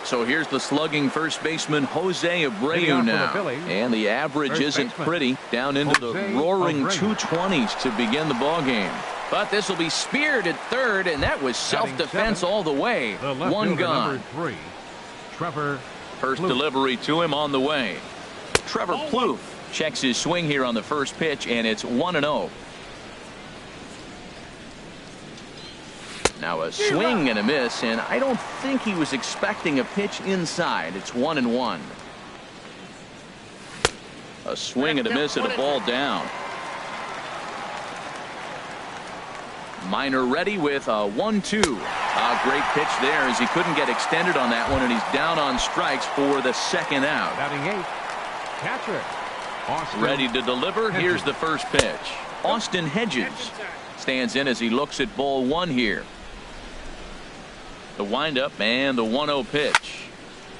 So here's the slugging first baseman Jose Abreu now. And the average isn't pretty. Down into the roaring 220s to begin the ball game. But this will be speared at third, and that was self-defense all the way. 1 gone. Trevor First delivery to him on the way. Trevor Plouffe checks his swing here on the first pitch, and it's 1-0. Now a swing and a miss, and I don't think he was expecting a pitch inside. It's 1-1. A swing and a miss and a ball down. Minor ready with a 1-2. A great pitch there as he couldn't get extended on that one, and he's down on strikes for the second out. Batting 8th, catcher Austin ready to deliver. Hedges. Here's the first pitch. Austin Hedges stands in as he looks at ball 1 here. The windup and the 1-0 pitch.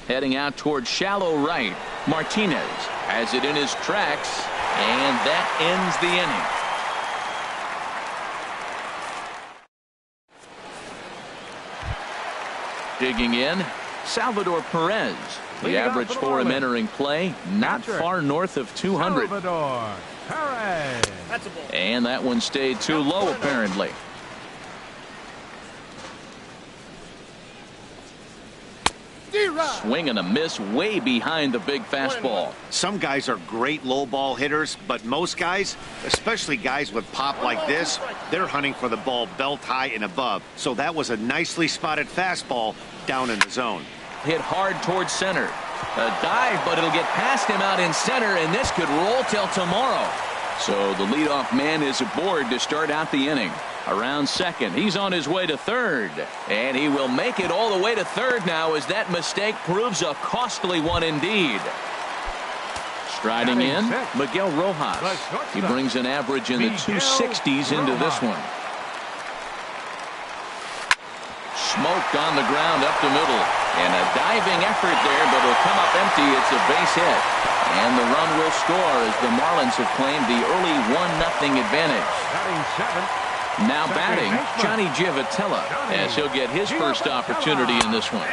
Heading out towards shallow right. Martinez has it in his tracks, and that ends the inning. Digging in, Salvador Perez. The average for him entering play, not far north of 200. Salvador Perez. And that one stayed too low, apparently. Swing and a miss way behind the big fastball. Some guys are great low ball hitters, but most guys, especially guys with pop like this, they're hunting for the ball belt high and above. So that was a nicely spotted fastball down in the zone. Hit hard towards center. A dive, but it'll get past him out in center, and this could roll till tomorrow. So the leadoff man is aboard to start out the inning. Around second, he's on his way to third, and he will make it all the way to third now as that mistake proves a costly one indeed. Striding in, Miguel Rojas. He brings an average in the 260s into this one. Smoked on the ground up the middle, and a diving effort there, but it'll come up empty. It's a base hit, and the run will score as the Marlins have claimed the early 1-0 advantage. Batting 7th. Now batting, Johnny Giavotella, as he'll get his first opportunity in this one.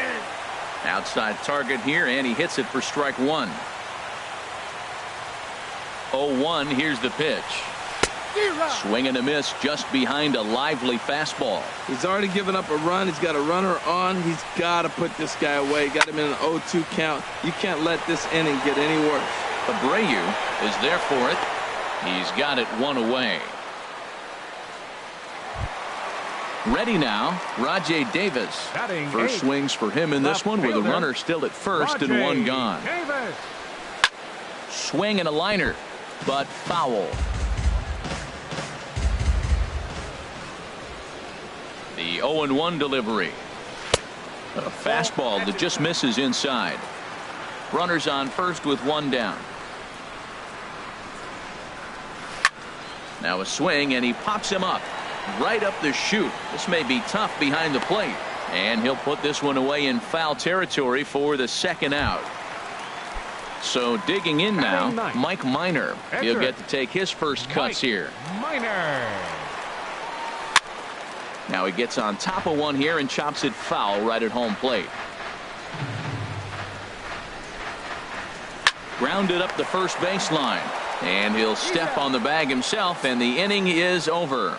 Outside target here, and he hits it for strike 1. 0-1, here's the pitch. Swing and a miss just behind a lively fastball. He's already given up a run. He's got a runner on. He's got to put this guy away. Got him in an 0-2 count. You can't let this inning get any worse. Abreu is there for it. He's got it 1 away. Ready now, Rajay Davis. First swings for him in this one with a runner still at first and 1 gone. Swing and a liner, but foul. 0-1 delivery. A fastball that just misses inside. Runners on first with one down. Now a swing, and he pops him up right up the chute. This may be tough behind the plate, and he'll put this one away in foul territory for the second out. So digging in now, Mike Minor. He'll get to take his first cuts here. Minor. Now he gets on top of one here and chops it foul right at home plate. Grounded up the first baseline, and he'll step on the bag himself, and the inning is over.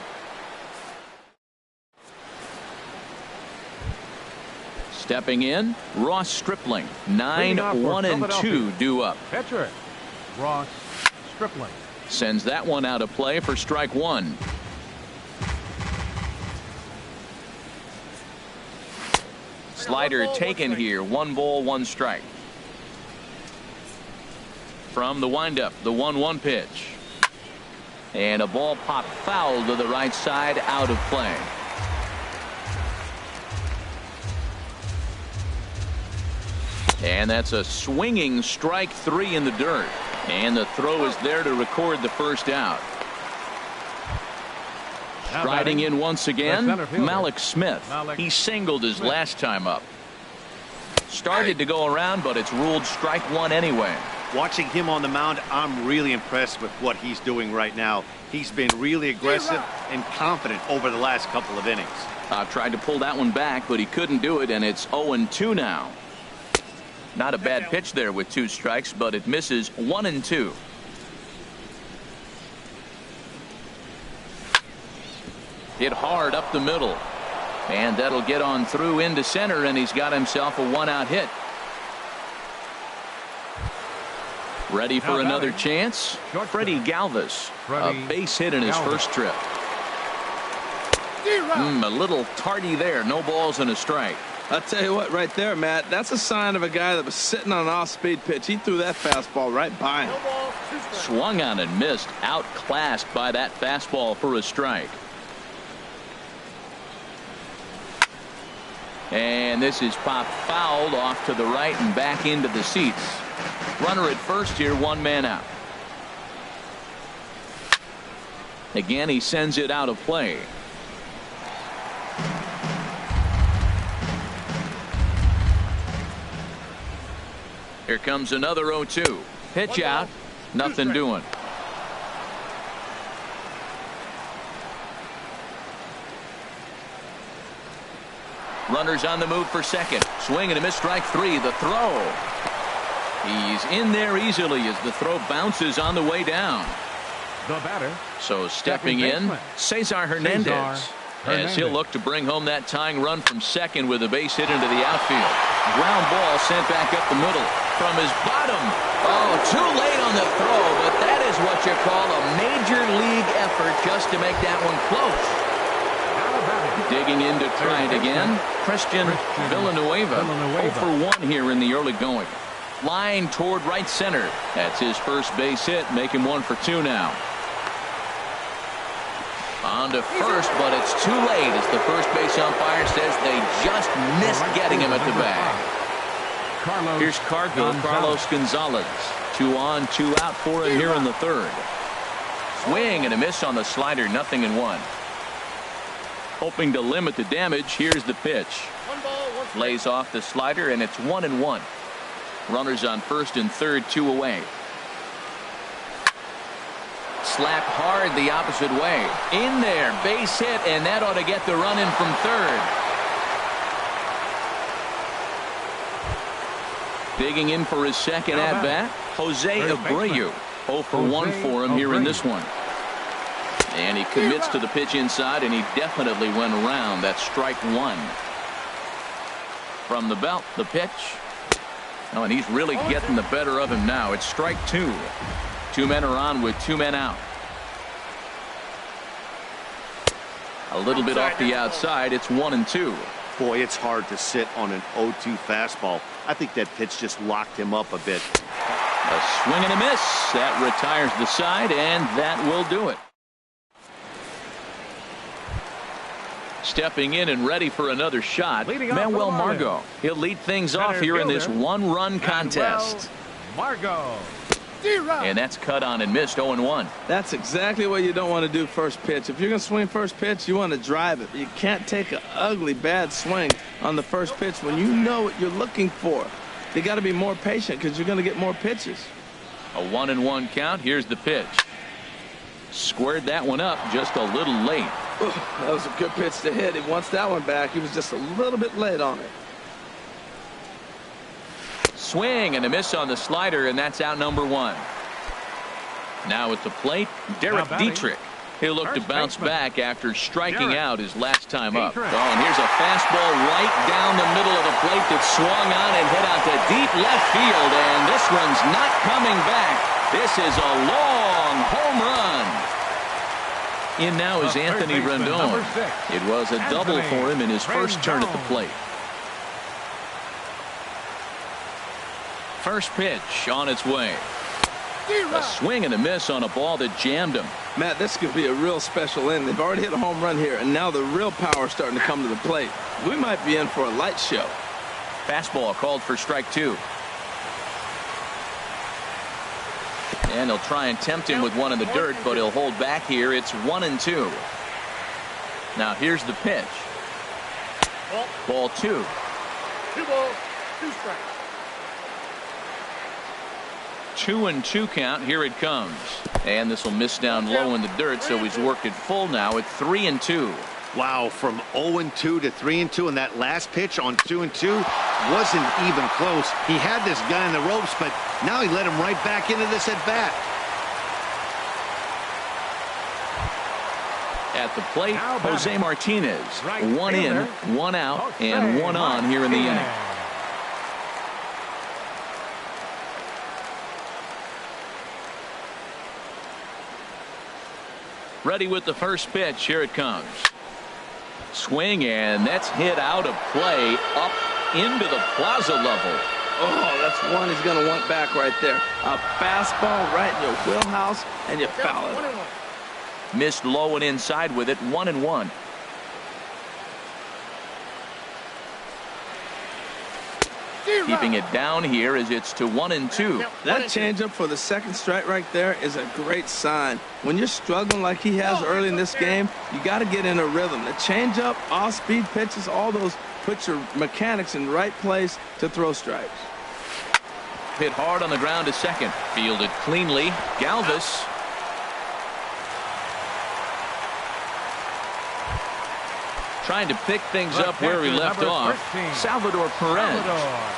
Stepping in, Ross Stripling. 9-1-2 due up. Pitcher, Ross Stripling. Sends that one out of play for strike one. Slider taken here. 1 ball, 1 strike. From the windup, the 1-1 pitch. And a ball popped foul to the right side, out of play. And that's a swinging strike 3 in the dirt. And the throw is there to record the first out. Striding in once again, Malik Smith. He singled his last time up. Started to go around, but it's ruled strike 1 anyway. Watching him on the mound, I'm really impressed with what he's doing right now. He's been really aggressive and confident over the last couple of innings. Tried to pull that one back, but he couldn't do it, and it's 0-2 now. Not a bad pitch there with 2 strikes, but it misses. 1-2. Hit hard up the middle, and that'll get on through into center, and he's got himself a 1-out hit. Ready for another chance? Freddie Galvis, a base hit in his first trip. A little tardy there. No balls and a strike. I'll tell you what, right there, Matt, that's a sign of a guy that was sitting on an off-speed pitch. He threw that fastball right by him. Swung on and missed. Outclassed by that fastball for a strike. And this is popped fouled off to the right and back into the seats. Runner at first here, 1 man out. Again, he sends it out of play. Here comes another 0-2. Pitch out. Nothing doing. Runners on the move for second. Swing and a miss, strike 3. The throw. He's in there easily as the throw bounces on the way down. The batter. So stepping in, Cesar Hernandez. As he'll look to bring home that tying run from second with a base hit into the outfield. Ground ball sent back up the middle from his bottom. Oh, too late on the throw, but that is what you call a major league effort just to make that one close. Digging in to try it again, Christian Villanueva. 0 for 1 here in the early going. Line toward right center. That's his first base hit. Make him 1 for 2 now. On to first, but it's too late as the first base umpire says they just missed getting him at the bag. Here's Carlos Gonzalez. 2 on, 2 out for him here in the third. Swing and a miss on the slider. 0-1. Hoping to limit the damage. Here's the pitch. Lays off the slider, and it's 1-1. Runners on first and third, 2 away. Slapped hard the opposite way. In there, base hit, and that ought to get the run in from third. Digging in for his second at-bat, Jose Abreu. 0 for 1 for him here in this one. And he commits to the pitch inside, and he definitely went around. That's strike 1. From the belt, the pitch. Oh, and he's really getting the better of him now. It's strike 2. 2 men are on with 2 men out. A little bit off the outside. It's 1-2. Boy, it's hard to sit on an 0-2 fastball. I think that pitch just locked him up a bit. A swing and a miss. That retires the side, and that will do it. Stepping in and ready for another shot, Manuel Margot. He'll lead things off here in this one-run contest. Margot. And that's cut on and missed 0-1. That's exactly what you don't want to do first pitch. If you're going to swing first pitch, you want to drive it. You can't take an ugly, bad swing on the first pitch when you know what you're looking for. You got to be more patient because you're going to get more pitches. A 1-1 count. Here's the pitch. Squared that one up just a little late. Ooh, that was a good pitch to hit. He wants that one back. He was just a little bit late on it. Swing and a miss on the slider, and that's out number 1. Now at the plate, Derek Dietrich. He'll look to bounce back after striking out his last time up. Oh, and here's a fastball right down the middle of the plate that swung on and hit out to deep left field, and this one's not coming back. This is a long home run. In now is Anthony Rendon. It was a double for him in his first turn at the plate. First pitch on its way. A swing and a miss on a ball that jammed him. Matt, this could be a real special inning. They've already hit a home run here, and now the real power is starting to come to the plate. We might be in for a light show. Fastball called for strike 2. And they'll try and tempt him with one in the dirt, but he'll hold back here. It's 1-2. Now here's the pitch. Ball 2. 2 balls, 2 strikes. 2-2 count. Here it comes. And this will miss down low in the dirt, so he's worked it full now at 3-2. Wow, from 0-2 to 3-2, and that last pitch on 2-2 wasn't even close. He had this guy in the ropes, but now he let him right back into this at bat. At the plate, Jose Martinez. 1 in, 1 out, and 1 on here in the inning. Ready with the first pitch. Here it comes. Swing, and that's hit out of play up into the plaza level. Oh, that's one he's going to want back right there. A fastball right in your wheelhouse, and you foul it. Missed low and inside with it. 1-1. Keeping it down here as it's to 1-2. That changeup for the second strike right there is a great sign. When you're struggling like he has early in this game, you got to get in a rhythm. The changeup, off-speed pitches, all those put your mechanics in the right place to throw strikes. Hit hard on the ground to second. Fielded cleanly. Galvis. Trying to pick things up where he left off. Salvador Perez.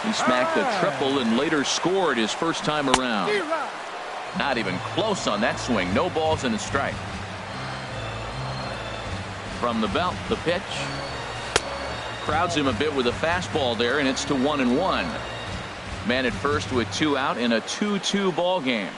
He smacked a triple and later scored his first time around. Not even close on that swing. No balls and a strike. From the belt, the pitch. Crowds him a bit with a fastball there, and it's to 1-1. Man at first with 2 out in a 2-2 ball game.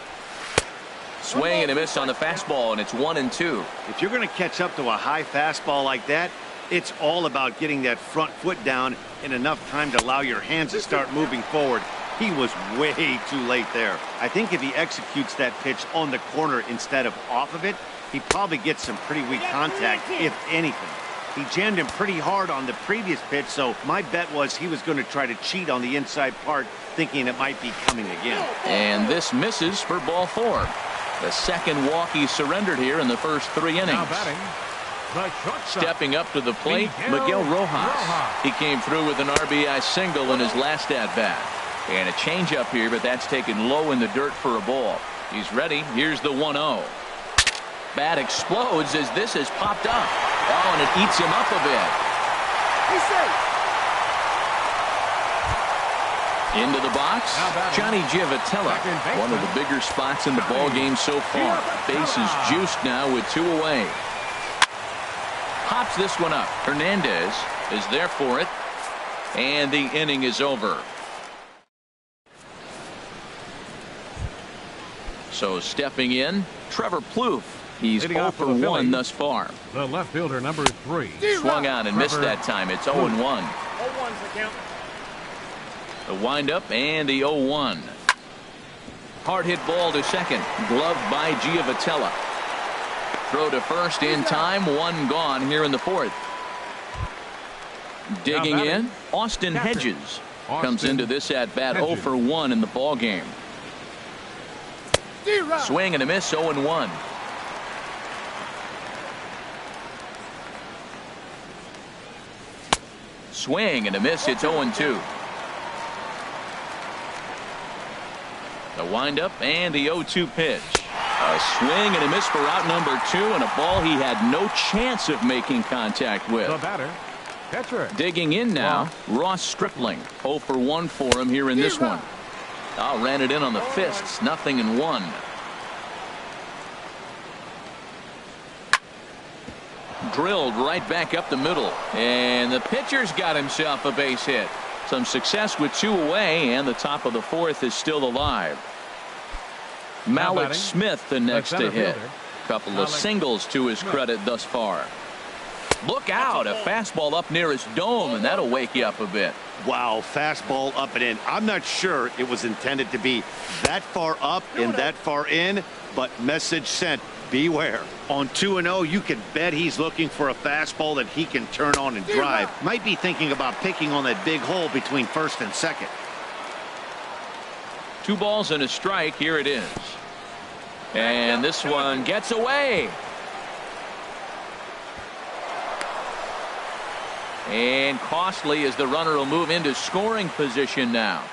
Swing and a miss on the fastball, and it's 1-2. If you're going to catch up to a high fastball like that, it's all about getting that front foot down in enough time to allow your hands to start moving forward. He was way too late there. I think if he executes that pitch on the corner instead of off of it, he probably gets some pretty weak contact, if anything. He jammed him pretty hard on the previous pitch, so my bet was he was going to try to cheat on the inside part, thinking it might be coming again. And this misses for ball 4. The second walk he surrendered here in the first 3 innings. Stepping up to the plate, Miguel Rojas. He came through with an RBI single in his last at-bat. And a changeup here, but that's taken low in the dirt for a ball. He's ready. Here's the 1-0. Bat explodes as this has popped up. Oh, and it eats him up a bit. He's safe. Into the box, Johnny Giavotella. One of the bigger spots in the ball game so far. Bases juiced now with 2 away. Pops this one up. Hernandez is there for it. And the inning is over. So stepping in, Trevor Plouffe. He's 0 for 1 thus far. The left fielder, number 3. Swung on and missed that time. It's 0-1. 0-1's the count. The windup and the 0-1. Hard hit ball to second. Gloved by Giavotella. Throw to first in time. 1 gone here in the 4th. Digging in, Austin Hedges comes into this at-bat 0 for 1 in the ball game. Swing and a miss, 0-1. Swing and a miss, it's 0-2. The windup and the 0-2 pitch. A swing and a miss for out number 2, and a ball he had no chance of making contact with. The batter, catcher. Digging in now, Ross Stripling. 0 for 1 for him here in this one. Ran it in on the fists, 0-1. Drilled right back up the middle, and the pitcher's got himself a base hit. Some success with 2 away, and the top of the 4th is still alive. Malik Smith the next to hit. Couple of singles to his credit thus far. Look out, a fastball up near his dome, and that'll wake you up a bit. Wow, fastball up and in. I'm not sure it was intended to be that far up and that far in, but message sent. Beware. On 2-0, you can bet he's looking for a fastball that he can turn on and drive. Might be thinking about picking on that big hole between first and second. 2 balls and a strike. Here it is. And this one gets away. And costly as the runner will move into scoring position now.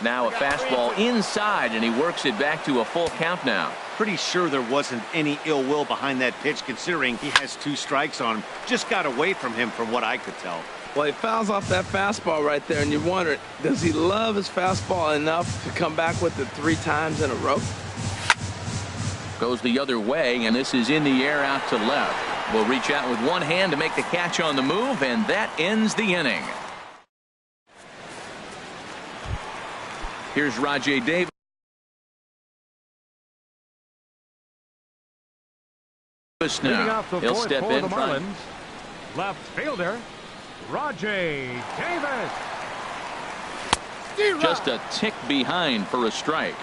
Now a fastball inside, and he works it back to a full count now. Pretty sure there wasn't any ill will behind that pitch, considering he has 2 strikes on him. Just got away from him from what I could tell. Well, he fouls off that fastball right there, and you wonder, does he love his fastball enough to come back with it 3 times in a row? Goes the other way, and this is in the air out to left. Will reach out with one hand to make the catch on the move, and that ends the inning. Here's Rajay Davis now. He'll step in front. Left fielder, Rajay Davis. Just a tick behind for a strike.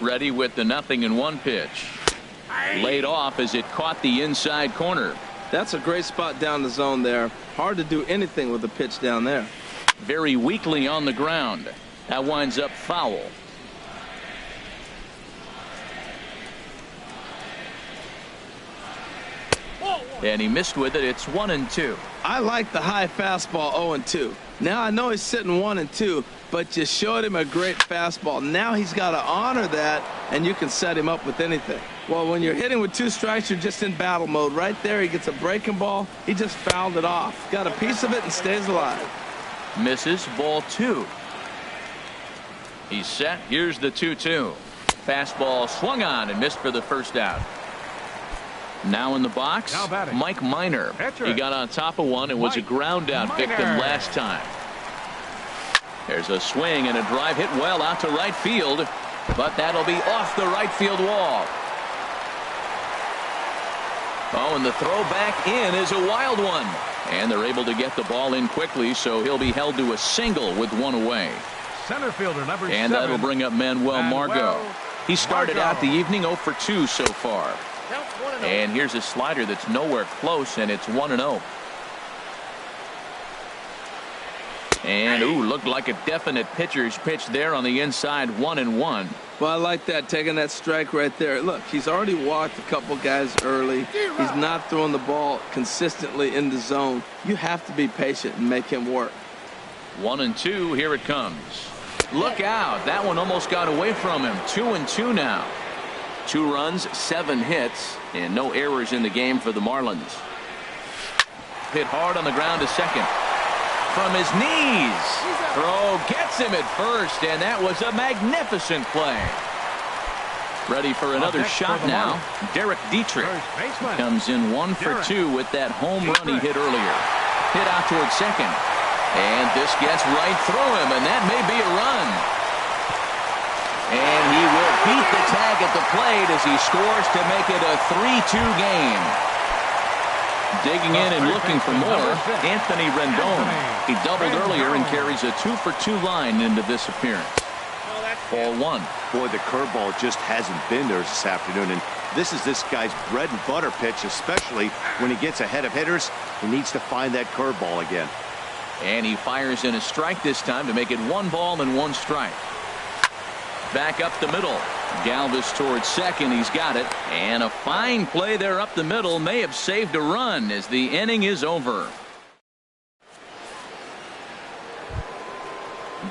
Ready with the 0-1 pitch. Laid off as it caught the inside corner. That's a great spot down the zone there. Hard to do anything with the pitch down there. Very weakly on the ground. That winds up foul. And he missed with it. It's 1-2. I like the high fastball 0-2. Now I know he's sitting 1-2, but you showed him a great fastball. Now he's got to honor that, and you can set him up with anything. Well, when you're hitting with 2 strikes, you're just in battle mode. Right there, he gets a breaking ball. He just fouled it off. Got a piece of it and stays alive. Misses, ball 2. He's set. Here's the 2-2. Fastball swung on and missed for the first out. Now in the box, Mike Minor. He got on top of one and was a ground out victim last time. There's a swing and a drive hit well out to right field, but that'll be off the right field wall. Oh, and the throw back in is a wild one. And they're able to get the ball in quickly, so he'll be held to a single with 1 away. Center fielder number 7. And that'll bring up Manuel Margot. He started out the evening 0 for 2 so far. And here's a slider that's nowhere close, and it's 1-0. And, ooh, looked like a definite pitcher's pitch there on the inside, 1-1. Well, I like that, taking that strike right there. Look, he's already walked a couple guys early. He's not throwing the ball consistently in the zone. You have to be patient and make him work. 1-2, here it comes. Look out, that one almost got away from him. 2-2 now. 2 runs, 7 hits, and no errors in the game for the Marlins. Hit hard on the ground to second. From his knees. Throw gets him at first, and that was a magnificent play. Ready for another shot now. Derek Dietrich comes in 1 for 2 with that home run he hit earlier. Hit out towards second. And this gets right through him, and that may be a run. And he will beat the tag at the plate as he scores to make it a 3-2 game. Digging in and looking for more, Anthony Rendon. He doubled earlier and carries a 2 for 2 line into this appearance. Ball 1. Boy, the curveball just hasn't been there this afternoon, and This is this guy's bread and butter pitch, especially when he gets ahead of hitters. He needs to find that curveball again. And he fires in a strike this time to make it 1 ball and 1 strike. Back up the middle. Galvis towards second. He's got it. And a fine play there up the middle may have saved a run as the inning is over.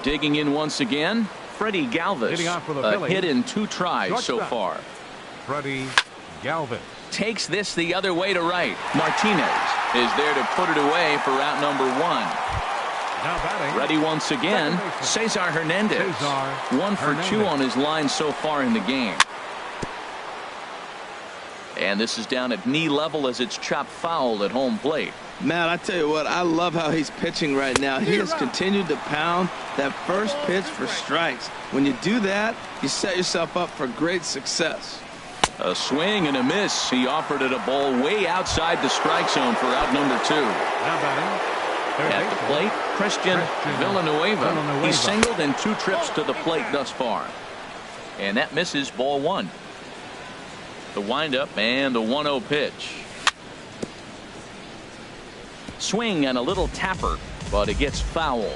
Digging in once again, Freddie Galvis. A hit in 2 tries so far. Freddie Galvis takes this the other way to right. Martinez is there to put it away for out number 1. Now batting. Ready once again, Cesar Hernandez. 1 for 2 on his line so far in the game. And this is down at knee level as it's chopped foul at home plate. Man, I tell you what, I love how he's pitching right now. He has continued to pound that first pitch for strikes. When you do that, you set yourself up for great success. A swing and a miss. He offered it a ball way outside the strike zone for out number 2. Now batting. At the plate, Christian Villanueva. He's singled in 2 trips to the plate thus far. And that misses ball 1. The windup and the 1-0 pitch. Swing and a little tapper, but it gets foul.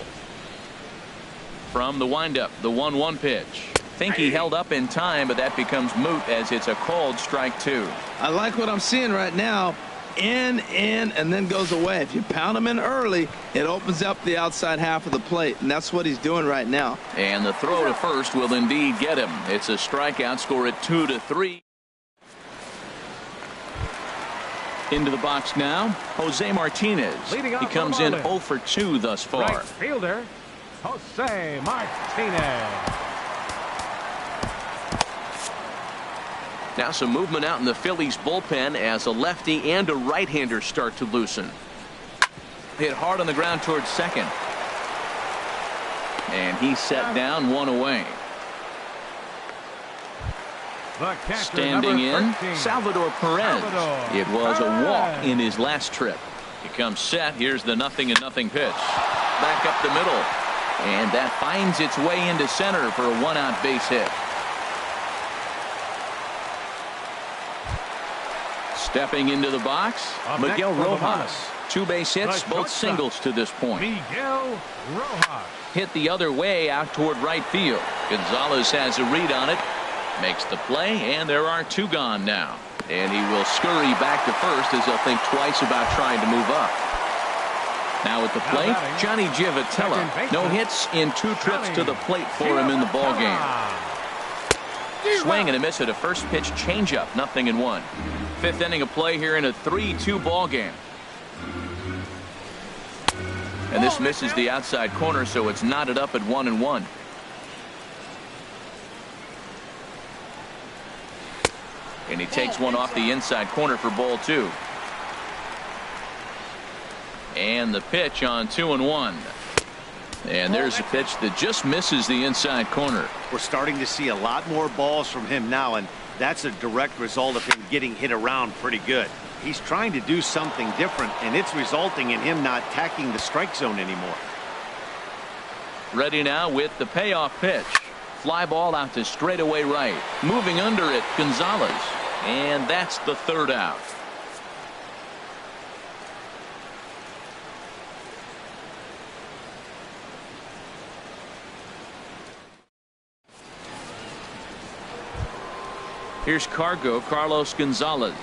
From the windup, the 1-1 pitch. Think he held up in time, but that becomes moot as it's a called strike 2. I like what I'm seeing right now. In, and then goes away. If you pound him in early, it opens up the outside half of the plate, and that's what he's doing right now. And the throw to first will indeed get him. It's a strikeout, score at 2-3. Into the box now, Jose Martinez. He comes in 0 for 2 thus far. Right fielder, Jose Martinez. Now some movement out in the Phillies bullpen as a lefty and a right-hander start to loosen. Hit hard on the ground towards second. And he's set down, 1 away. Standing in, Salvador Perez. It was a walk in his last trip. He comes set. Here's the 0-0 pitch. Back up the middle. And that finds its way into center for a 1-out base hit. Stepping into the box, Miguel Rojas. 2 base hits, both singles to this point. Miguel Rojas. Hit the other way out toward right field. Gonzalez has a read on it. Makes the play, and there are 2 gone now. And he will scurry back to first as he'll think twice about trying to move up. Now at the plate, Johnny Giavotella. No hits in 2 trips to the plate for him in the ballgame. Swing and a miss at a first pitch changeup, 0-1. 5th inning of play here in a 3-2 ball game. And this misses the outside corner, so it's knotted up at 1-1. And he takes one off the inside corner for ball 2. And the pitch on 2-1. And there's a pitch that just misses the inside corner. We're starting to see a lot more balls from him now, and that's a direct result of him getting hit around pretty good. He's trying to do something different, and it's resulting in him not attacking the strike zone anymore. Ready now with the payoff pitch. Fly ball out to straightaway right. Moving under it, Gonzalez. And that's the 3rd out. Here's Carlos Gonzalez.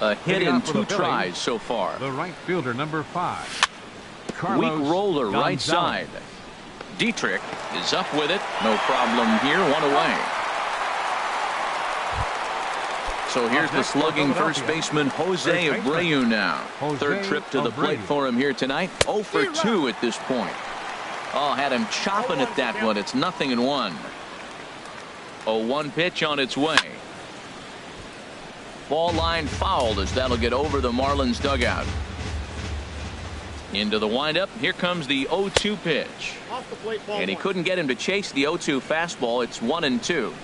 A hit in 2 tries so far. The right fielder, number 5. Weak roller, right side. Dietrich is up with it. No problem here. 1 away. So here's the slugging first baseman Jose Abreu now. 3rd trip to the plate for him here tonight. 0 for 2 at this point. Oh, had him chopping at that one. It's 0-1. 0-1 pitch on its way. Ball line fouled as that'll get over the Marlins dugout. Into the windup. Here comes the 0-2 pitch. Off the plate, ball and he 1. couldn't get him to chase the 0-2 fastball. It's 1-2.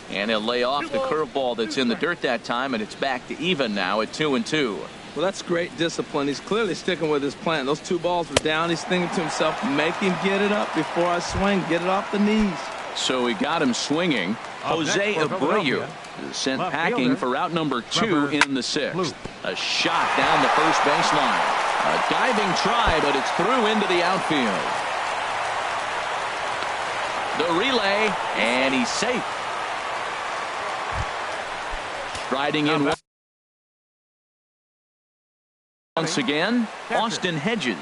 And he'll lay off the curveball that's in the dirt that time, and it's back to even now at 2-2. Well, that's great discipline. He's clearly sticking with his plan. Those 2 balls were down. He's thinking to himself, make him get it up before I swing. Get it off the knees. So he got him swinging. Jose Abreu is sent packing for out number 2 in the 6th. A shot down the first baseline. A diving try, but it's through into the outfield. The relay, and he's safe. Striding in once again, Austin Hedges.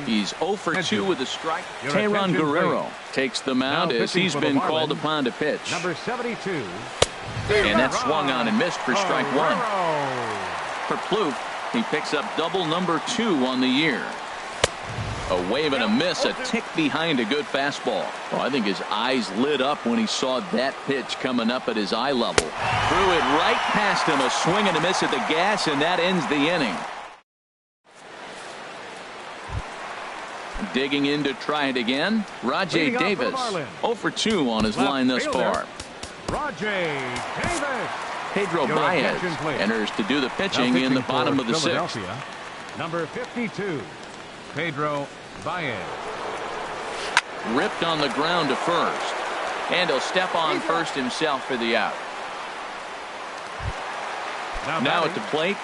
He's 0 for 2 with a strike. Teheran Guerrero takes the mound as he's been called upon to pitch. Number 72. And that swung on and missed for strike 1. For Plouffe, he picks up double number 2 on the year. A wave and a miss, a tick behind a good fastball. Oh, I think his eyes lit up when he saw that pitch coming up at his eye level. Threw it right past him, a swing and a miss at the gas, and that ends the inning. Digging in to try it again, Rajay Davis. 0 for 2 on his line thus far. Rajay Davis. Pedro Baez enters to do the pitching in the bottom of the 6th. Number 52, Pedro Baez. Ripped on the ground to first. And he'll step on first himself for the out. Now at the plate,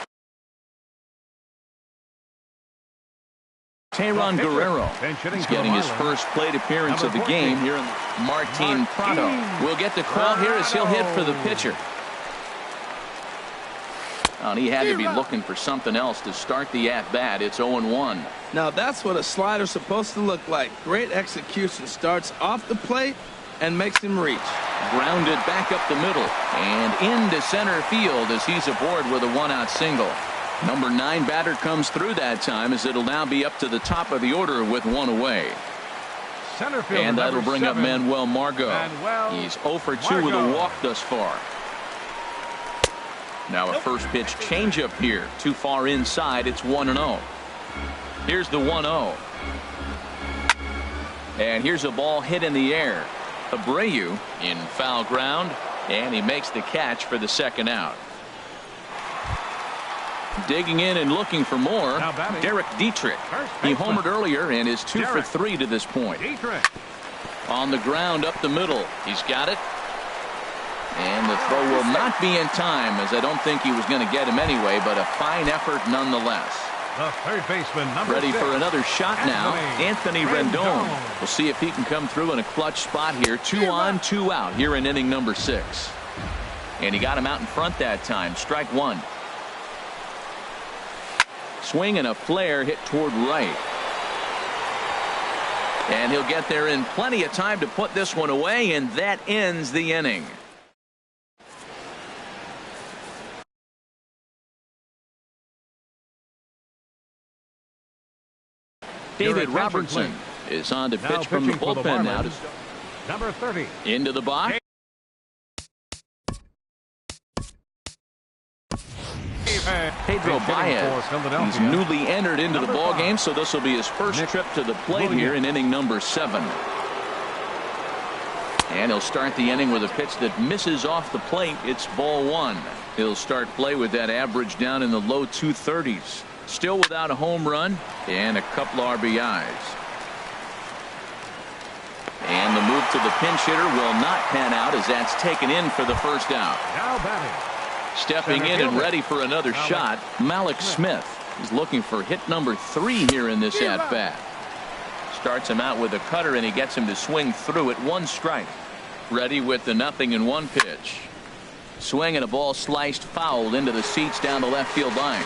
Teheran Guerrero. He's getting his first plate appearance of the game here in Martin Prado. Will get the call here as he'll hit for the pitcher. And he had to be looking for something else to start the at-bat. It's 0-1. Now that's what a slider's supposed to look like. Great execution. Starts off the plate and makes him reach. Grounded back up the middle and into center field as he's aboard with a 1-out single. Number 9 batter comes through that time as it'll now be up to the top of the order with 1 away. And that'll bring up Manuel Margot. He's 0 for 2 with a walk thus far. Now a first pitch changeup here. Too far inside. It's 1-0. Here's the 1-0. And here's a ball hit in the air. Abreu in foul ground, and he makes the catch for the 2nd out. Digging in and looking for more, Derek Dietrich. He homered earlier and is 2 for 3 to this point. On the ground up the middle. He's got it. And the throw will not be in time, as I don't think he was going to get him anyway, but a fine effort nonetheless. The third baseman, number ready 6, for another shot now. Anthony Rendon. We'll see if he can come through in a clutch spot here. 2 on, 2 out here in inning number 6. And he got him out in front that time. Strike 1. Swing and a flare hit toward right. And he'll get there in plenty of time to put this one away, and that ends the inning. David Robertson is on to pitch from the bullpen now. Number 30. Into the box. Pedro Baez. He's newly entered into the ball game, so this will be his first trip to the plate here in inning number 7. And he'll start the inning with a pitch that misses off the plate. It's ball 1. He'll start play with that average down in the low 230s. Still without a home run and a couple RBIs. And the move to the pinch hitter will not pan out as that's taken in for the first out. Now batting. Stepping in and ready for another shot, Malik Smith. He's looking for hit number 3 here in this at-bat. Starts him out with a cutter and he gets him to swing through at 1 strike. Ready with the 0-1 pitch. Swing and a ball sliced foul into the seats down the left field line.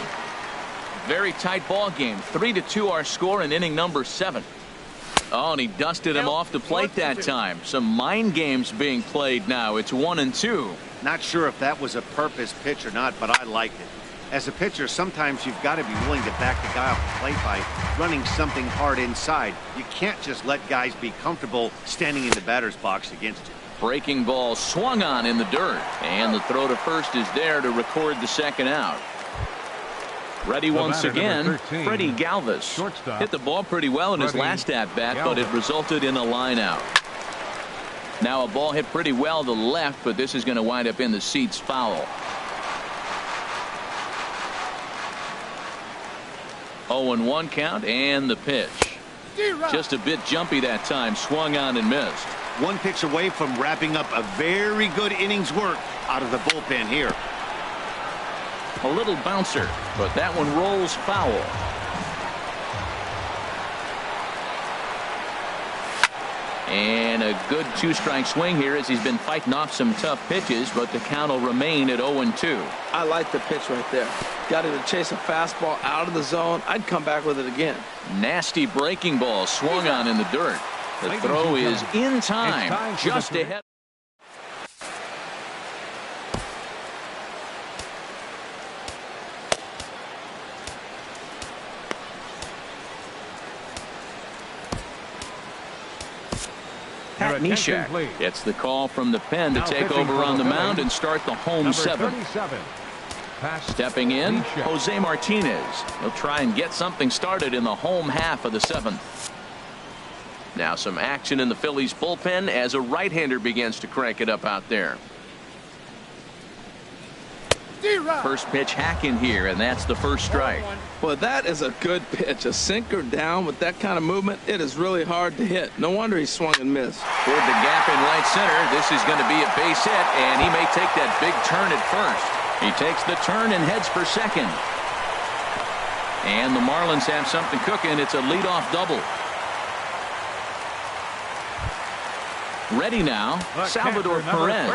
Very tight ball game. 3-2 our score in inning number 7. Oh, and he dusted him off the plate that time. Some mind games being played now. It's 1-2. Not sure if that was a purpose pitch or not, but I liked it. As a pitcher, sometimes you've got to be willing to back the guy off the plate by running something hard inside. You can't just let guys be comfortable standing in the batter's box against you. Breaking ball swung on in the dirt, and the throw to first is there to record the 2nd out. Ready once again, Freddie Galvis. Hit the ball pretty well in his last at-bat, but it resulted in a line out. Now a ball hit pretty well to the left, but this is going to wind up in the seats foul. 0-1 count and the pitch. Just a bit jumpy that time. Swung on and missed. one pitch away from wrapping up a very good innings work out of the bullpen here. A little bouncer, but that one rolls foul. And a good two-strike swing here as he's been fighting off some tough pitches, but the count will remain at 0-2. I like the pitch right there. Got him to chase a fastball out of the zone. I'd come back with it again. Nasty breaking ball swung on in the dirt. The throw is in time, just ahead. Pat Neshek gets the call from the pen to take over on the mound and start the home seventh. Stepping in, Jose Martinez. He'll try and get something started in the home half of the seventh. Now some action in the Phillies bullpen as a right-hander begins to crank it up out there. First pitch hack in here, and that's the first strike. Well, that is a good pitch. A sinker down with that kind of movement, it is really hard to hit. No wonder he swung and missed. Toward the gap in right center. This is going to be a base hit, and he may take that big turn at first. He takes the turn and heads for second. And the Marlins have something cooking. It's a leadoff double. Ready now, Salvador Perez.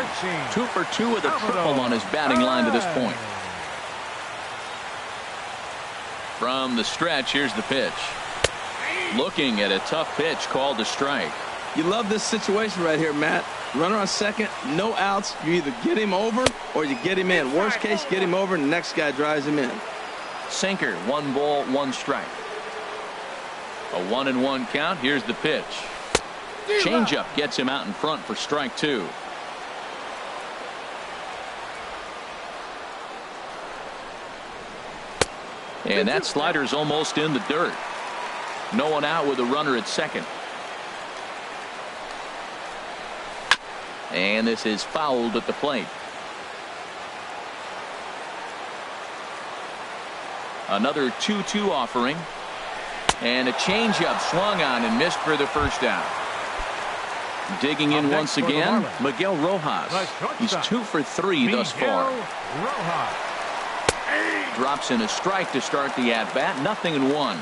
2 for 2 with a triple on his batting line to this point. From the stretch, here's the pitch. Looking at a tough pitch called a strike. You love this situation right here, Matt. Runner on second, no outs. You either get him over or you get him in. Worst case, get him over and the next guy drives him in. Sinker, 1 ball, 1 strike. A 1-1 count. Here's the pitch. Changeup gets him out in front for strike 2. And that slider's almost in the dirt. No one out with a runner at second. And this is fouled at the plate. Another 2-2 offering. And a changeup swung on and missed for the first out. Digging in once again, Miguel Rojas. He's 2 for 3 thus far. Drops in a strike to start the at-bat. 0-1.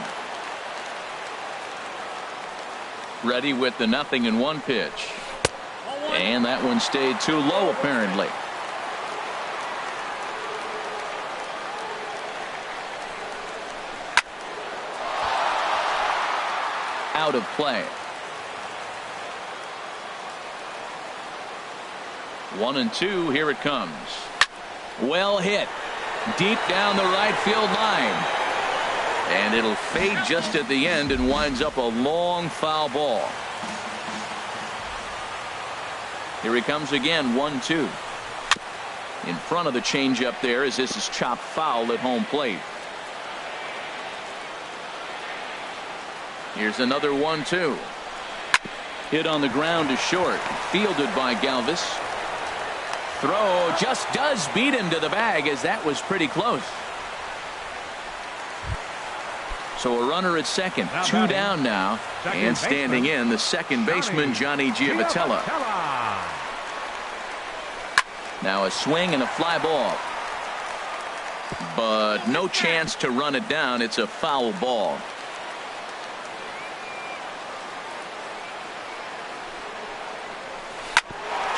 Ready with the 0-1 pitch. And that one stayed too low apparently. Out of play. 1-2. Here it comes. Well hit. Deep down the right field line. And it'll fade just at the end and winds up a long foul ball. Here he comes again. 1-2. In front of the changeup there as this is chopped foul at home plate. Here's another 1-2. Hit on the ground to short. Fielded by Galvis. Throw just does beat him to the bag as that was pretty close. So a runner at second. 2 down now. And standing in the second baseman Johnny Giavotella. Now a swing and a fly ball. But no chance to run it down. It's a foul ball.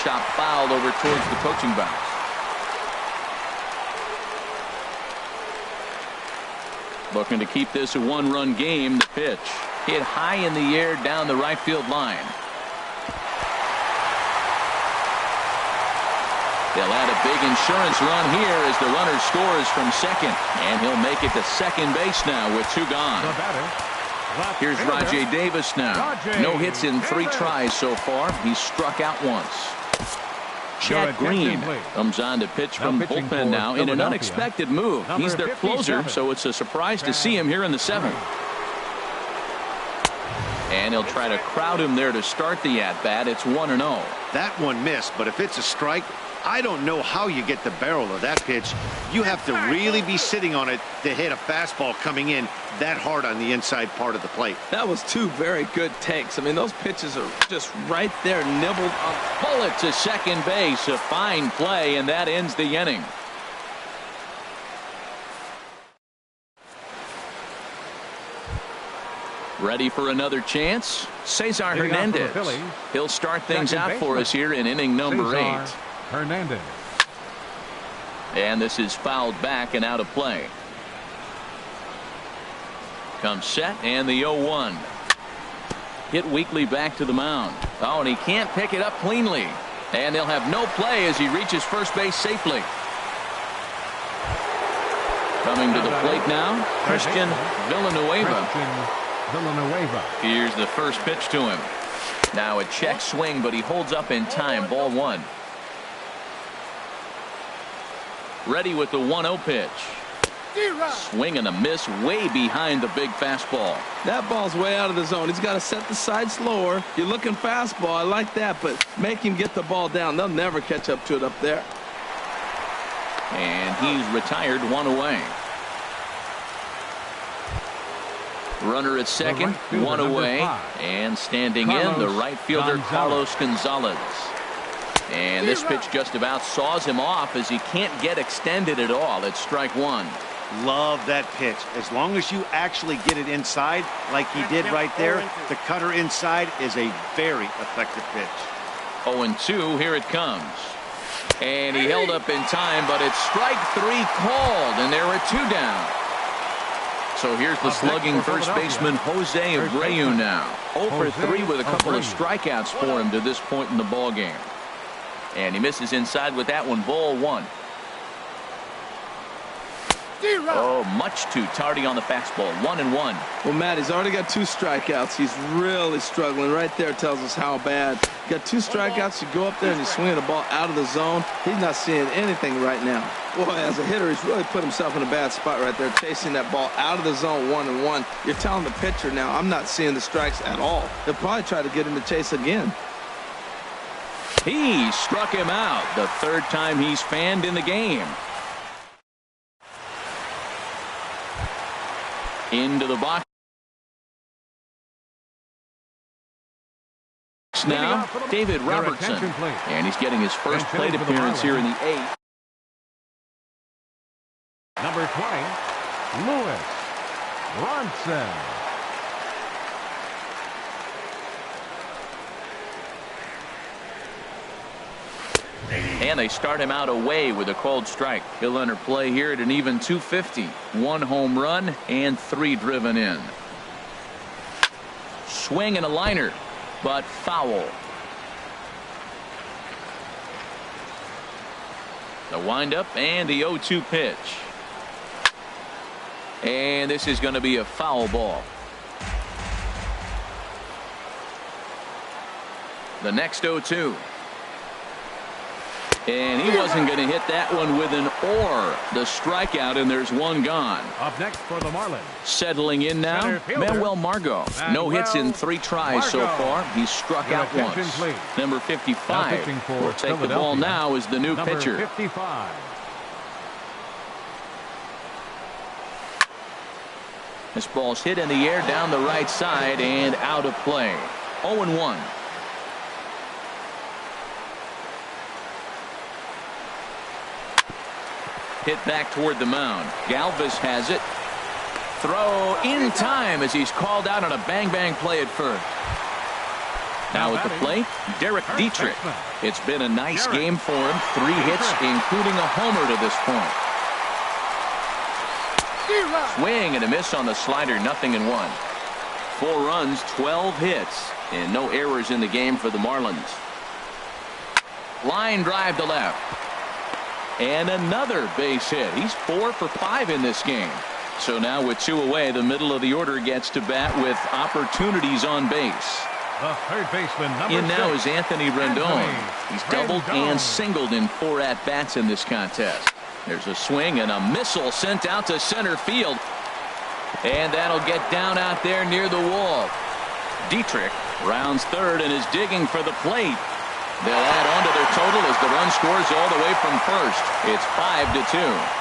Chop fouled over towards the coaching box. Looking to keep this a 1-run game. The pitch hit high in the air down the right field line. They'll add a big insurance run here as the runner scores from second, and he'll make it to second base now with 2 gone. Here's Rajai Davis now. No hits in 3 tries so far. He's struck out once. Chad Green comes on to pitch from the bullpen now in an unexpected move. He's their closer, so it's a surprise to see him here in the 7th. And he'll try to crowd him there to start the at-bat. It's 1-0. That one missed, but if it's a strike, I don't know how you get the barrel of that pitch. You have to really be sitting on it to hit a fastball coming in that hard on the inside part of the plate. That was two very good takes. I mean, those pitches are just right there, nibbled on. Bullet to second base. A fine play, and that ends the inning. Ready for another chance? Cesar Hernandez. He'll start things out for us here in inning number 8. Hernandez. And this is fouled back and out of play. Comes set, and the 0-1. Hit weakly back to the mound. Oh, and he can't pick it up cleanly. And they'll have no play as he reaches first base safely. Coming to the plate now, Christian Villanueva. Here's the first pitch to him. Now a check swing, but he holds up in time. Ball 1. Ready with the 1-0 pitch. Swing and a miss way behind the big fastball. That ball's way out of the zone. He's got to set the side slower. You're looking fastball. I like that, but make him get the ball down. They'll never catch up to it up there. And he's retired, 1 away. Runner at second, 1 away. And standing in, the right fielder, Carlos Gonzalez. And this pitch just about saws him off as he can't get extended at all. It's strike 1. Love that pitch. As long as you actually get it inside like he did right there, the cutter inside is a very effective pitch. 0-2, here it comes. And he held up in time, but it's strike 3 called, and there are 2 down. So here's the slugging first baseman Jose Abreu now. 0 for 3 with a couple of strikeouts for him to this point in the ball game. And he misses inside with that one. Ball 1. Oh, much too tardy on the fastball. 1-1. Well, Matt, he's already got 2 strikeouts. He's really struggling. Right there tells us how bad. You got 2 strikeouts. You go up there and you swing the ball out of the zone. He's not seeing anything right now. Boy, as a hitter, he's really put himself in a bad spot right there, chasing that ball out of the zone 1-1. You're telling the pitcher now, I'm not seeing the strikes at all. He'll probably try to get him to chase again. He struck him out. The 3rd time he's fanned in the game. Into the box now, David Robertson. And he's getting his first plate appearance here in the 8th. Number 20, Lewis Ronson. And they start him out away with a called strike. He'll enter play here at an even 250. 1 home run and 3 driven in. Swing and a liner, but foul. The windup and the 0-2 pitch. And this is going to be a foul ball. The next 0-2. And he wasn't going to hit that one with an or. The strikeout, and there's 1 gone. Up next for the Marlins. Settling in now, Manuel Margot. No hits in 3 tries so far. He's struck out once. Please. Number 55 will take the ball now as the new pitcher. 55. This ball's hit in the air down the right side and out of play. 0-1. Hit back toward the mound. Galvis has it. Throw in time as he's called out on a bang-bang play at first. Now at the plate, Derek Dietrich. It's been a nice game for him. 3 hits, including a homer to this point. Swing and a miss on the slider. 0-1. 4 runs, 12 hits, and no errors in the game for the Marlins. Line drive to left. And another base hit. He's 4 for 5 in this game. So now with 2 away, the middle of the order gets to bat with opportunities on base. The third baseman, number in now 6, is Anthony Rendon. He's doubled and singled in 4 at-bats in this contest. There's a swing and a missile sent out to center field. And that'll get down out there near the wall. Dietrich rounds third and is digging for the plate. They'll add on to their total as the run scores all the way from first. It's 5-2.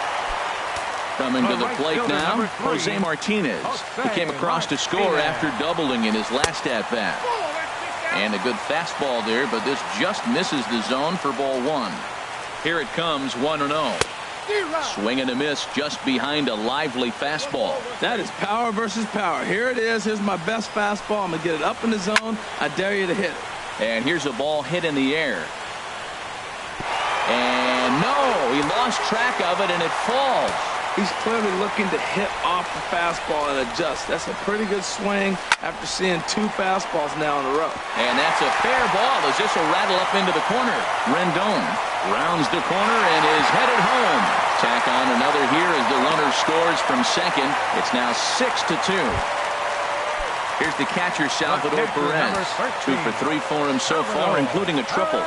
Coming to the plate now, Jose Martinez. He came across to score after doubling in his last at-bat. And a good fastball there, but this just misses the zone for ball one. Here it comes, 1-0. Swing and a miss just behind a lively fastball. That is power versus power. Here it is. Here's my best fastball. I'm going to get it up in the zone. I dare you to hit it. And here's a ball hit in the air. And no, he lost track of it and it falls. He's clearly looking to hit off the fastball and adjust. That's a pretty good swing after seeing two fastballs now in a row. And that's a fair ball as this will rattle up into the corner. Rendon rounds the corner and is headed home. Tack on another here as the runner scores from second. It's now 6-2. Here's the catcher, Salvador Perez. 2 for 3 for him so far, including a triple.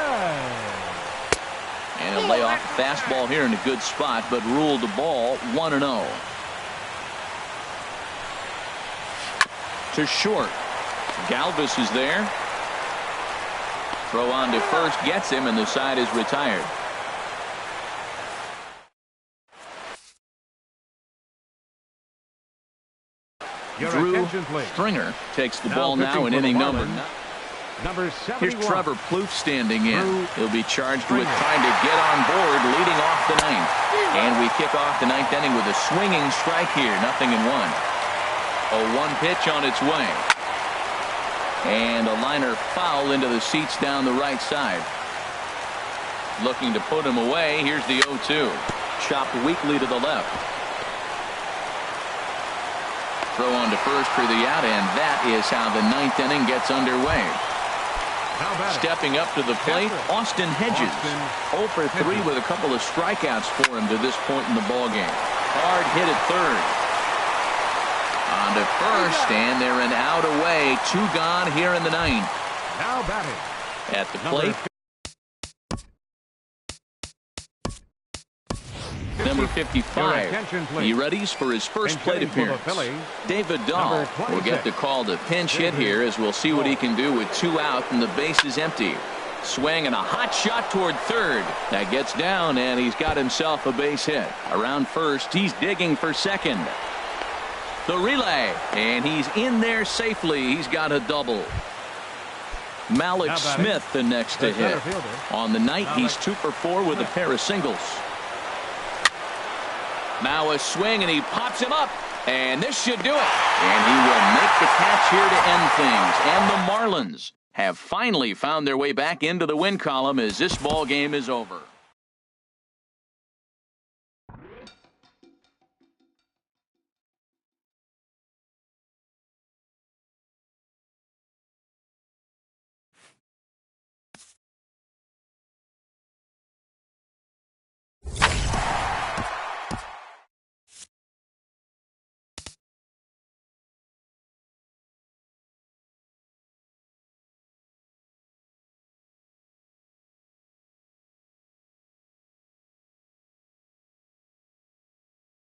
And he'll lay off a fastball here in a good spot, but ruled the ball 1-0. To short. Galvis is there. Throw on to first gets him, and the side is retired. Drew Stringer takes the ball now in inning number 9. Here's Trevor Plouffe standing in. He'll be charged with trying to get on board leading off the ninth. And we kick off the ninth inning with a swinging strike here. 0-1. A 1 pitch on its way. And a liner foul into the seats down the right side. Looking to put him away. Here's the 0-2. Chopped weakly to the left. Throw on to first for the out, and that is how the ninth inning gets underway. Stepping up to the plate, Austin Hedges. 0 for 3 with a couple of strikeouts for him to this point in the ballgame. Hard hit at third. On to first, and they're an out away. 2 gone here in the ninth. Now batting. At the plate, number 55. He readies for his first plate appearance. David Dahl will get the call to pinch hit here as we'll see what he can do with 2 out and the base is empty. Swing and a hot shot toward third. That gets down and he's got himself a base hit. Around first, he's digging for second. The relay, and he's in there safely. He's got a double. Malik Smith the next to hit. On the night, he's 2 for 4 with a pair of singles. Now a swing, and he pops him up, and this should do it. And he will make the catch here to end things. And the Marlins have finally found their way back into the win column as this ball game is over.